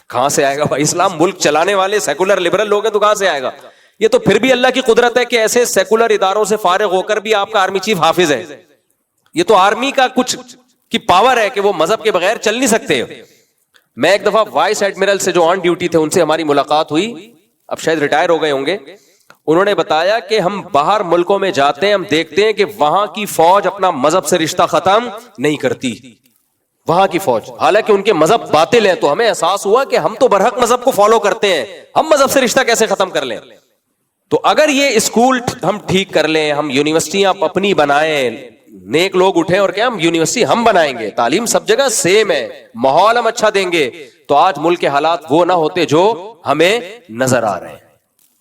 کہاں سے آئے گا بھائی اسلام؟ ملک چلانے والے سیکولر لبرل لوگ ہیں تو کہاں سے آئے گا؟ یہ تو پھر بھی اللہ کی قدرت ہے کہ ایسے سیکولر اداروں سے فارغ ہو کر بھی آپ کا آرمی چیف حافظ ہے. یہ تو آرمی کا کچھ کی پاور ہے کہ وہ مذہب کے بغیر چل نہیں سکتے. میں ایک دفعہ وائس ایڈمرل سے جو آن ڈیوٹی تھے ان سے ہماری ملاقات ہوئی، اب شاید ریٹائر ہو گئے ہوں گے. انہوں نے بتایا کہ ہم باہر ملکوں میں جاتے ہیں، ہم دیکھتے ہیں کہ وہاں کی فوج اپنا مذہب سے رشتہ ختم نہیں کرتی. وہاں کی فوج حالانکہ ان کے مذہب باطل ہیں، تو ہمیں احساس ہوا کہ ہم تو برحق مذہب کو فالو کرتے ہیں، ہم مذہب سے رشتہ کیسے ختم کر لیں. تو اگر یہ اسکول ہم ٹھیک کر لیں، ہم یونیورسٹیاں اپنی بنائیں، نیک لوگ اٹھیں اور کیا ہم یونیورسٹی ہم بنائیں گے، تعلیم سب جگہ سیم ہے، ماحول ہم اچھا دیں گے، تو آج ملک کے حالات وہ نہ ہوتے جو ہمیں نظر آ رہے ہیں.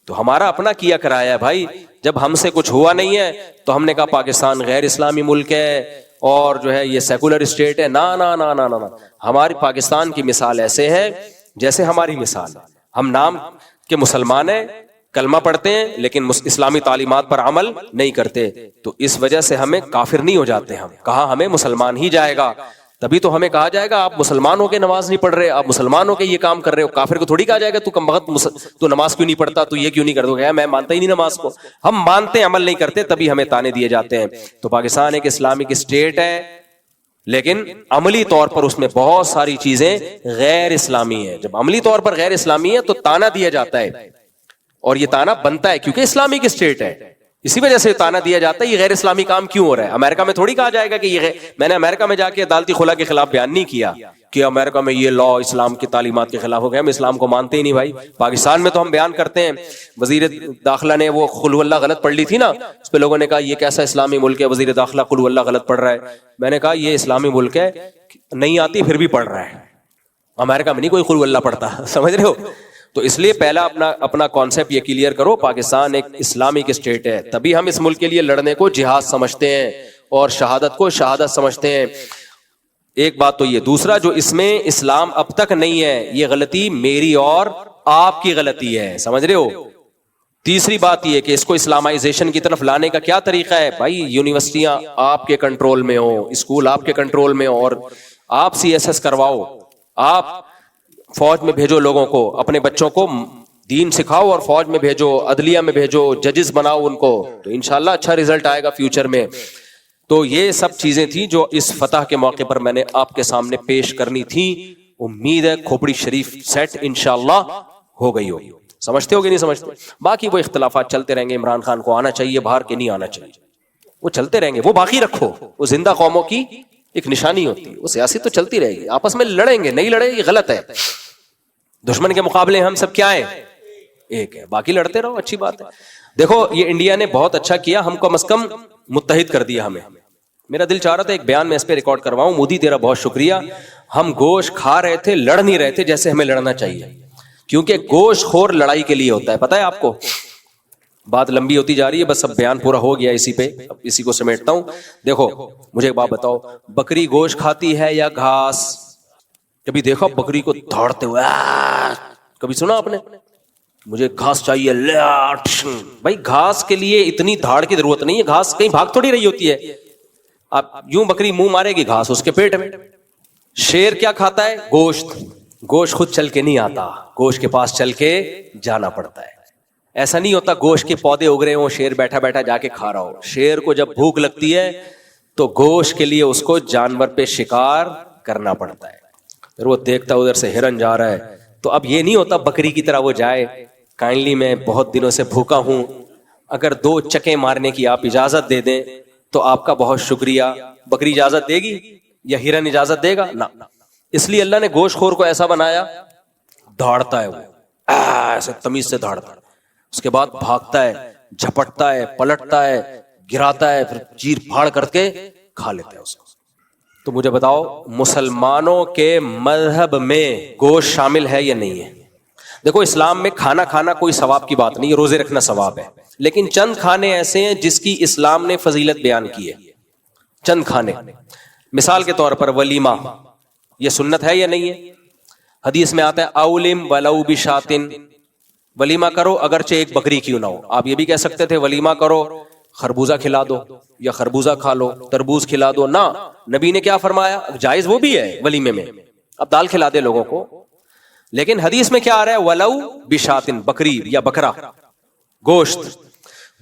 تو ہمارا اپنا کیا کرایا ہے بھائی. جب ہم سے کچھ ہوا نہیں ہے تو ہم نے کہا پاکستان غیر اسلامی ملک ہے اور جو ہے یہ سیکولر اسٹیٹ ہے. نا نا نا نا نا، ہماری پاکستان کی مثال ایسے ہے جیسے ہماری مثال. ہم نام کے مسلمان ہیں، کلمہ پڑھتے ہیں لیکن اسلامی تعلیمات پر عمل نہیں کرتے، تو اس وجہ سے ہمیں کافر نہیں ہو جاتے. ہم کہاں ہمیں مسلمان ہی جائے گا، تبھی تو ہمیں کہا جائے گا آپ مسلمان ہو کے نماز نہیں پڑھ رہے، آپ مسلمان ہو کے یہ کام کر رہے ہو. کافر کو تھوڑی کہا جائے گا تو کم بخت تو نماز کیوں نہیں پڑھتا، تو یہ کیوں نہیں کرتا. میں مانتا ہی نہیں نماز کو. ہم مانتے ہیں، عمل نہیں کرتے، تبھی ہمیں تانے دیے جاتے ہیں. تو پاکستان ایک اسلامک اسٹیٹ ہے، لیکن عملی طور پر اس میں بہت ساری چیزیں غیر اسلامی ہیں. جب عملی طور پر غیر اسلامی ہے تو تانا دیا جاتا ہے, اور یہ تانا بنتا ہے کیونکہ اسلامک اسٹیٹ ہے, اسی وجہ سے تانا دیا جاتا ہے. یہ غیر اسلامی کام کیوں ہو رہا ہے؟ امریکہ میں تھوڑی کہا جائے گا کہ یہ میں نے امریکہ میں جا کے عدالتی خلا کے خلاف بیان نہیں کیا کہ امریکہ میں یہ لا اسلام کی تعلیمات کے خلاف ہو گیا, ہم اسلام کو مانتے ہی نہیں بھائی. پاکستان میں تو ہم بیان کرتے ہیں. وزیر داخلہ نے وہ قل اللہ غلط پڑھ لی تھی نا, اس پہ لوگوں نے کہا یہ کیسا اسلامی ملک ہے, وزیر داخلہ قل اللہ غلط پڑھ رہا ہے. میں نے کہا یہ اسلامی ملک ہے, نہیں آتی پھر بھی پڑھ رہا ہے. امریکہ میں نہیں کوئی قل اللہ پڑھتا, سمجھ رہے ہو؟ تو اس لیے پہلا اپنا کانسیپٹ یہ کلیئر کرو, پاکستان ایک اسلامک اسٹیٹ ہے, تبھی ہم اس ملک کے لیے لڑنے کو جہاد سمجھتے ہیں اور شہادت کو شہادت سمجھتے ہیں. ایک بات تو یہ. دوسرا, جو اس میں اسلام اب تک نہیں ہے, یہ غلطی میری اور آپ کی غلطی ہے, سمجھ رہے ہو؟ تیسری بات یہ کہ اس کو اسلامائزیشن کی طرف لانے کا کیا طریقہ ہے؟ بھائی یونیورسٹیاں آپ کے کنٹرول میں ہو, اسکول آپ کے کنٹرول میں ہو, اور آپ CSS کرواؤ, آپ فوج میں بھیجو لوگوں کو, اپنے بچوں کو دین سکھاؤ اور فوج میں بھیجو, عدلیہ میں بھیجو, ججز بناؤ ان کو, تو انشاءاللہ اچھا رزلٹ آئے گا فیوچر میں. تو یہ سب چیزیں تھیں جو اس فتح کے موقع پر میں نے آپ کے سامنے پیش کرنی تھی. امید ہے کھوپڑی شریف سیٹ انشاءاللہ ہو گئی ہوگی. سمجھتے ہو کہ نہیں سمجھتے؟ باقی وہ اختلافات چلتے رہیں گے. عمران خان کو آنا چاہیے باہر کے نہیں آنا چاہیے, وہ چلتے رہیں گے, وہ باقی رکھو, وہ زندہ قوموں کی ایک نشانی ہوتی ہے. وہ سیاسی تو چلتی رہے گی, آپس میں لڑیں گے, نہیں لڑے یہ غلط ہے. دشمن کے مقابلے ہم سب کیا ہیں؟ ایک ہے. باقی لڑتے رہو, اچھی بات ہے. دیکھو یہ انڈیا نے بہت اچھا کیا, ہم کم از کم متحد کر دیا ہمیں. میرا دل چاہ رہا تھا ایک بیان میں اس پہ ریکارڈ کرواؤں. مودی تیرا بہت شکریہ, ہم گوشت کھا رہے تھے, لڑ نہیں رہے تھے جیسے ہمیں لڑنا چاہیے, کیونکہ گوشت خور لڑائی کے لیے ہوتا ہے, پتہ ہے آپ کو. بات لمبی ہوتی جا رہی ہے, بس اب بیان پورا ہو گیا اسی پہ, اب اسی کو سمیٹتا ہوں. دیکھو مجھے ایک بات بتاؤ, بکری گوشت کھاتی ہے یا گھاس؟ کبھی دیکھو بکری کو دوڑتے ہوئے, کبھی سنا آپ نے مجھے گھاس چاہیے؟ بھائی گھاس کے لیے اتنی دھاڑ کی ضرورت نہیں ہے, گھاس کہیں بھاگ تھوڑی رہی ہوتی ہے. آپ یوں بکری منہ مارے گی, گھاس اس کے پیٹ میں. شیر کیا کھاتا ہے؟ گوشت. گوشت خود چل کے نہیں آتا, گوشت کے پاس چل کے جانا پڑتا ہے. ایسا نہیں ہوتا گوشت کے پودے اگ رہے ہوں, شیر بیٹھا بیٹھا جا کے کھا رہا ہو. شیر کو جب بھوک لگتی ہے تو گوشت کے لیے اس کو جانور پہ شکار کرنا پڑتا ہے. پھر وہ دیکھتا ادھر سے ہرن جا رہا ہے, تو اب یہ نہیں ہوتا بکری کی طرح وہ جائے, کائنڈلی میں بہت دنوں سے بھوکا ہوں, اگر 2 چکے مارنے کی آپ اجازت دے دیں تو آپ کا بہت شکریہ. بکری اجازت دے گی یا ہرن اجازت دے گا؟ نہ. اس لیے اللہ نے گوشت خور کو ایسا بنایا, دوڑتا ہے وہ ایسے تمیز سے دوڑتا ہے, اس کے بعد بھاگتا ہے, جھپٹتا ہے, پلٹتا ہے, گراتا ہے, پھر چیر پھاڑ کر کے کھا لیتا ہے اس کو. تو مجھے بتاؤ مسلمانوں کے مذہب میں گوشت شامل ہے یا نہیں ہے؟ دیکھو اسلام میں کھانا کوئی ثواب کی بات نہیں ہے, روزے رکھنا ثواب ہے, لیکن چند کھانے ایسے ہیں جس کی اسلام نے فضیلت بیان کی ہے. چند کھانے, مثال کے طور پر ولیمہ, یہ سنت ہے یا نہیں ہے؟ حدیث میں آتا ہے اولم ولو بشاتن, ولیمہ کرو اگرچہ ایک بکری کیوں نہ ہو. آپ یہ بھی کہہ سکتے تھے ولیمہ کرو خربوزہ کھلا دو یا خربوزہ کھا لو, تربوز کھلا دو. نہ, نبی نے کیا فرمایا؟ جائز وہ بھی ہے ولیمے میں, اب دال کھلا دے لوگوں کو, لیکن حدیث میں کیا آ رہا ہے؟ ولو بشاتن, بکری یا بکرا, گوشت.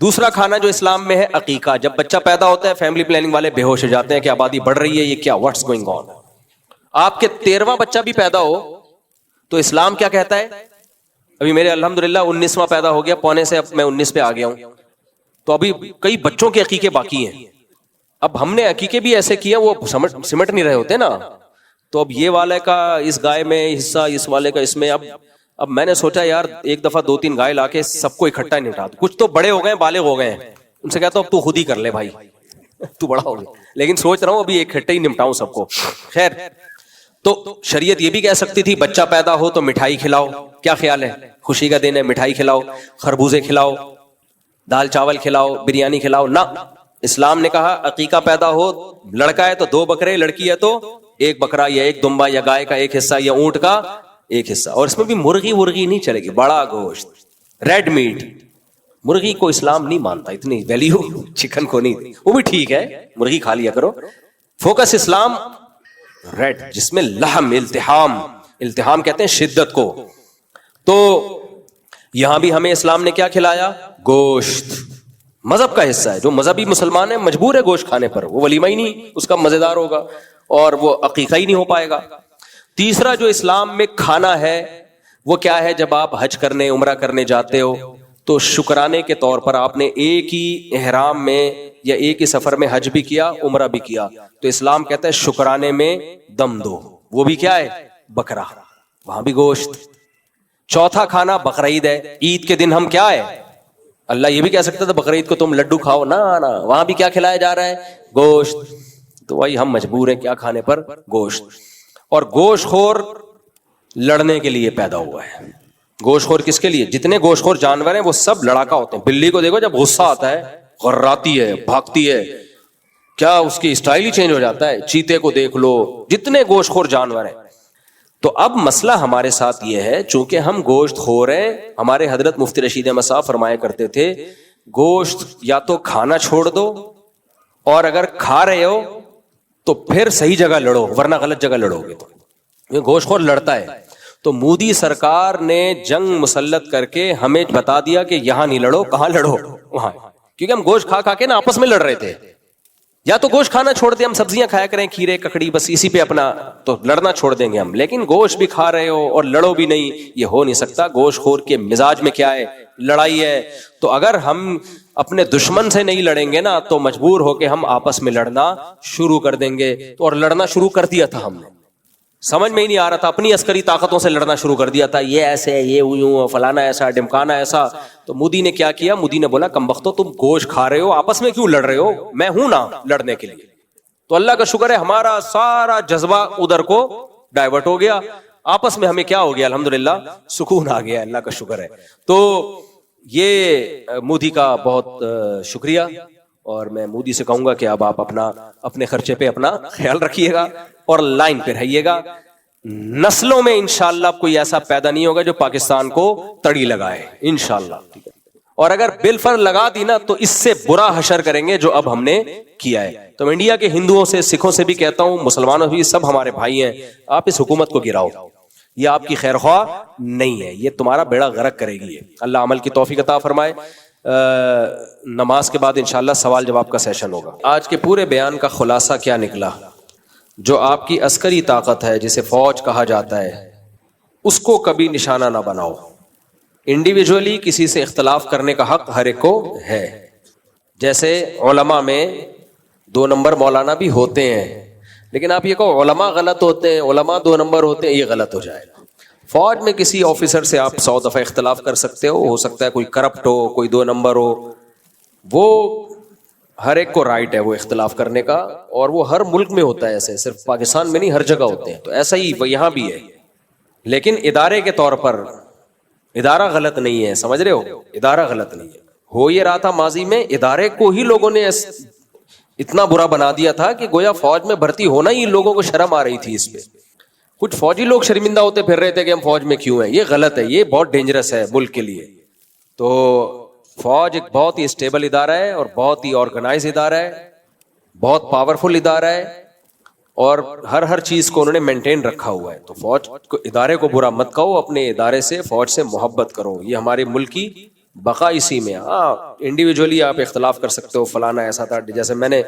دوسرا کھانا جو اسلام میں ہے عقیقہ. جب بچہ پیدا ہوتا ہے فیملی پلاننگ والے بے ہوش ہو جاتے ہیں کہ آبادی بڑھ رہی ہے, یہ کیا, واٹس گوئنگ آن. آپ کے 13واں بچہ بھی پیدا ہو تو اسلام کیا کہتا ہے؟ ابھی میرے الحمدللہ 19واں پیدا ہو گیا, پونے سے اب میں 19 پہ آ گیا ہوں, تو ابھی کئی بچوں کے عقیقے باقی ہیں. اب ہم نے عقیقے بھی ایسے کیے وہ سمٹ نہیں رہے ہوتے نا, تو اب یہ والے کا اس گائے میں حصہ, اس والے کا اس میں. اب میں نے سوچا یار ایک دفعہ 2-3 گائے لا کے سب کو اکٹھا نپٹا دو. کچھ تو بڑے ہو گئے, بالغ ہو گئے ہیں, ان سے کہتا ہوں اب تو خود ہی کر لے بھائی, تو بڑا ہو گیا, لیکن سوچ رہا ہوں ابھی اکٹھے ہی نپٹاؤں سب کو. خیر, تو شریعت یہ بھی کہہ سکتی تھی بچہ پیدا ہو تو مٹھائی کھلاؤ. کیا خیال ہے؟ خوشی کا دن ہے, مٹھائی کھلاؤ, خربوزے کھلاؤ, دال چاول کھلاؤ, بریانی کھلاؤ. نہ, اسلام نے کہا عقیقہ پیدا ہو, لڑکا ہے تو 2 بکرے, لڑکی ہے تو 1 بکرا یا 1 دمبا یا گائے کا 1 حصہ یا اونٹ کا 1 حصہ. اور اس میں بھی مرغی نہیں چلے گی, بڑا گوشت, ریڈ میٹ. مرغی کو اسلام نہیں مانتا, اتنی ویلیو چکن کو نہیں, وہ بھی ٹھیک ہے مرغی کھا لیا کرو. فوکس اسلام ریڈ, جس میں لحم, التحام کہتے ہیں شدت کو. تو یہاں بھی ہمیں اسلام نے کیا کھلایا؟ گوشت. مذہب کا حصہ ہے, جو مذہبی مسلمان ہے مجبور ہے گوشت کھانے پر, وہ ولیمہ ہی نہیں اس کا مزیدار ہوگا. اور وہ عقیقہ ہی نہیں ہو پائے گا. تیسرا جو اسلام میں کھانا ہے وہ کیا ہے؟ جب آپ حج کرنے عمرہ کرنے جاتے ہو تو شکرانے کے طور پر آپ نے ایک ہی احرام میں یا ایک ہی سفر میں حج بھی کیا عمرہ بھی کیا, تو اسلام کہتا ہے شکرانے میں دم دو, وہ بھی کیا ہے؟ بکرا, وہاں بھی گوشت. چوتھا کھانا بقرعید ہے. عید کے دن ہم کیا ہے؟ اللہ یہ بھی کہہ سکتا تھا بقرعید کو تم لڈو کھاؤ, نا وہاں بھی کیا کھلایا جا رہا ہے؟ گوشت. تو وہی ہم مجبور ہیں کیا کھانے پر؟ گوشت. اور گوشت خور لڑنے کے لیے پیدا ہوا ہے. گوشت خور کس کے لیے؟ جتنے گوشت خور جانور ہیں وہ سب لڑاکا ہوتے ہیں. بلی کو دیکھو جب غصہ آتا ہے غراتی ہے, بھاگتی ہے, کیا اس کی اسٹائل ہی چینج ہو جاتا ہے. چیتے کو دیکھ لو, جتنے گوشت خور جانور ہیں. تو اب مسئلہ ہمارے ساتھ یہ ہے, چونکہ ہم گوشت خور ہیں, ہمارے حضرت مفتی رشید احمد صاحب فرمایا کرتے تھے گوشت یا تو کھانا چھوڑ دو, اور اگر کھا رہے ہو تو پھر صحیح جگہ لڑو, ورنہ غلط جگہ لڑو گے. تو گوشت خور لڑتا ہے. تو مودی سرکار نے جنگ مسلط کر کے ہمیں بتا دیا کہ یہاں نہیں لڑو, کہاں لڑو؟ وہاں. کیونکہ ہم گوشت کھا کھا کے نا آپس میں لڑ رہے تھے. یا تو گوشت کھانا چھوڑ دیں, ہم سبزیاں کھایا کریں, کھیرے ککڑی, بس اسی پہ اپنا, تو لڑنا چھوڑ دیں گے ہم. لیکن گوشت بھی کھا رہے ہو اور لڑو بھی نہیں, یہ ہو نہیں سکتا. گوشت خور کے مزاج میں کیا ہے؟ لڑائی ہے. تو اگر ہم اپنے دشمن سے نہیں لڑیں گے نا تو مجبور ہو کے ہم آپس میں لڑنا شروع کر دیں گے. تو اور لڑنا شروع کر دیا تھا ہم نے, سمجھ میں ہی نہیں آ رہا تھا, اپنی عسکری طاقتوں سے لڑنا شروع کر دیا تھا. یہ ایسے, یہ یوں, فلانا ایسا, ڈمکانا ایسا. تو مودی نے کیا کیا؟ مودی نے بولا کمبختو تم گوشت کھا رہے ہو, آپس میں کیوں لڑ رہے ہو؟ میں ہوں نا لڑنے کے لیے. تو اللہ کا شکر ہے ہمارا سارا جذبہ ادھر کو ڈائیورٹ ہو گیا, آپس میں ہمیں کیا ہو گیا؟ الحمدللہ سکون آ گیا, اللہ کا شکر ہے. تو یہ مودی کا بہت شکریہ, اور میں مودی سے کہوں گا کہ اب آپ اپنے خرچے پہ اپنا خیال رکھیے گا اور لائن پہ رہیے گا. نسلوں میں انشاءاللہ کوئی ایسا پیدا نہیں ہوگا جو پاکستان کو تڑی لگائے انشاءاللہ. اور اگر بالفر لگا دی نا تو اس سے برا حشر کریں گے جو اب ہم نے کیا ہے. تو میں انڈیا کے ہندوؤں سے, سکھوں سے بھی کہتا ہوں, مسلمانوں بھی, سب ہمارے بھائی ہیں, آپ اس حکومت کو گراؤ. یہ آپ کی خیر خواہ نہیں ہے, یہ تمہارا بیڑا غرق کرے گی. اللہ عمل کی توفیق عطا فرمائے. نماز کے بعد انشاءاللہ سوال جواب کا سیشن ہوگا. آج کے پورے بیان کا خلاصہ کیا نکلا؟ جو آپ کی عسکری طاقت ہے جسے فوج کہا جاتا ہے, اس کو کبھی نشانہ نہ بناؤ. انڈیویجولی کسی سے اختلاف کرنے کا حق ہر ایک کو ہے. جیسے علماء میں 2 نمبر مولانا بھی ہوتے ہیں, لیکن آپ یہ کہو علماء غلط ہوتے ہیں, علماء 2 نمبر ہوتے ہیں, یہ غلط ہو جائے گا. فوج میں کسی آفیسر سے آپ 100 دفعہ اختلاف کر سکتے ہو سکتا ہے کوئی کرپٹ ہو, کوئی 2 نمبر ہو, وہ ہر ایک کو رائٹ ہے وہ اختلاف کرنے کا, اور وہ ہر ملک میں ہوتا ہے ایسے, صرف پاکستان میں نہیں, ہر جگہ ہوتے ہیں. تو ایسا ہی وہ یہاں بھی ہے, لیکن ادارے کے طور پر ادارہ غلط نہیں ہے, سمجھ رہے ہو؟ ادارہ غلط نہیں ہے. ہو یہ رہا تھا ماضی میں, ادارے کو ہی لوگوں نے اتنا برا بنا دیا تھا کہ گویا فوج میں بھرتی ہونا ہی لوگوں کو شرم آ رہی تھی. اس پہ کچھ فوجی لوگ شرمندہ ہوتے پھر رہے تھے کہ ہم فوج میں کیوں ہیں. یہ غلط ہے, یہ بہت ڈینجرس ہے ملک کے لیے. تو فوج ایک بہت ہی اسٹیبل ادارہ ہے, اور بہت ہی آرگنائز ادارہ ہے, بہت پاورفل ادارہ ہے, اور ہر چیز کو انہوں نے مینٹین رکھا ہوا ہے. تو فوج کو, ادارے کو برا مت کہو, اپنے ادارے سے, فوج سے محبت کرو. یہ ہمارے ملک کی بقا اسی میں. ہاں انڈیویجولی آپ اختلاف کر سکتے ہو, فلانا ایسا تھا. جیسے میں نے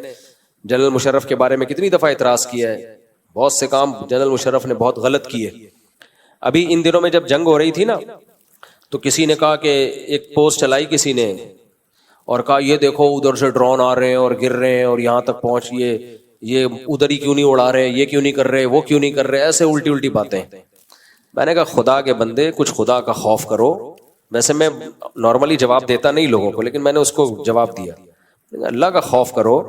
جنرل مشرف کے بارے میں کتنی دفعہ اعتراض کیا ہے, بہت سے کام جنرل مشرف نے بہت غلط کیے. ابھی ان دنوں میں جب جنگ ہو رہی تھی نا, تو کسی نے کہا کہ ایک پوسٹ چلائی کسی نے, اور کہا یہ دیکھو ادھر سے ڈرون آ رہے ہیں اور گر رہے ہیں, اور یہاں تک پہنچیے, یہ ادھر ہی کیوں نہیں اڑا رہے, یہ کیوں نہیں کر رہے, وہ کیوں نہیں کر رہے, ایسے الٹی باتیں. میں نے کہا خدا کے بندے کچھ خدا کا خوف کرو. ویسے میں نارملی جواب دیتا نہیں لوگوں کو, لیکن میں نے اس کو جواب دیا, اللہ کا خوف کرو.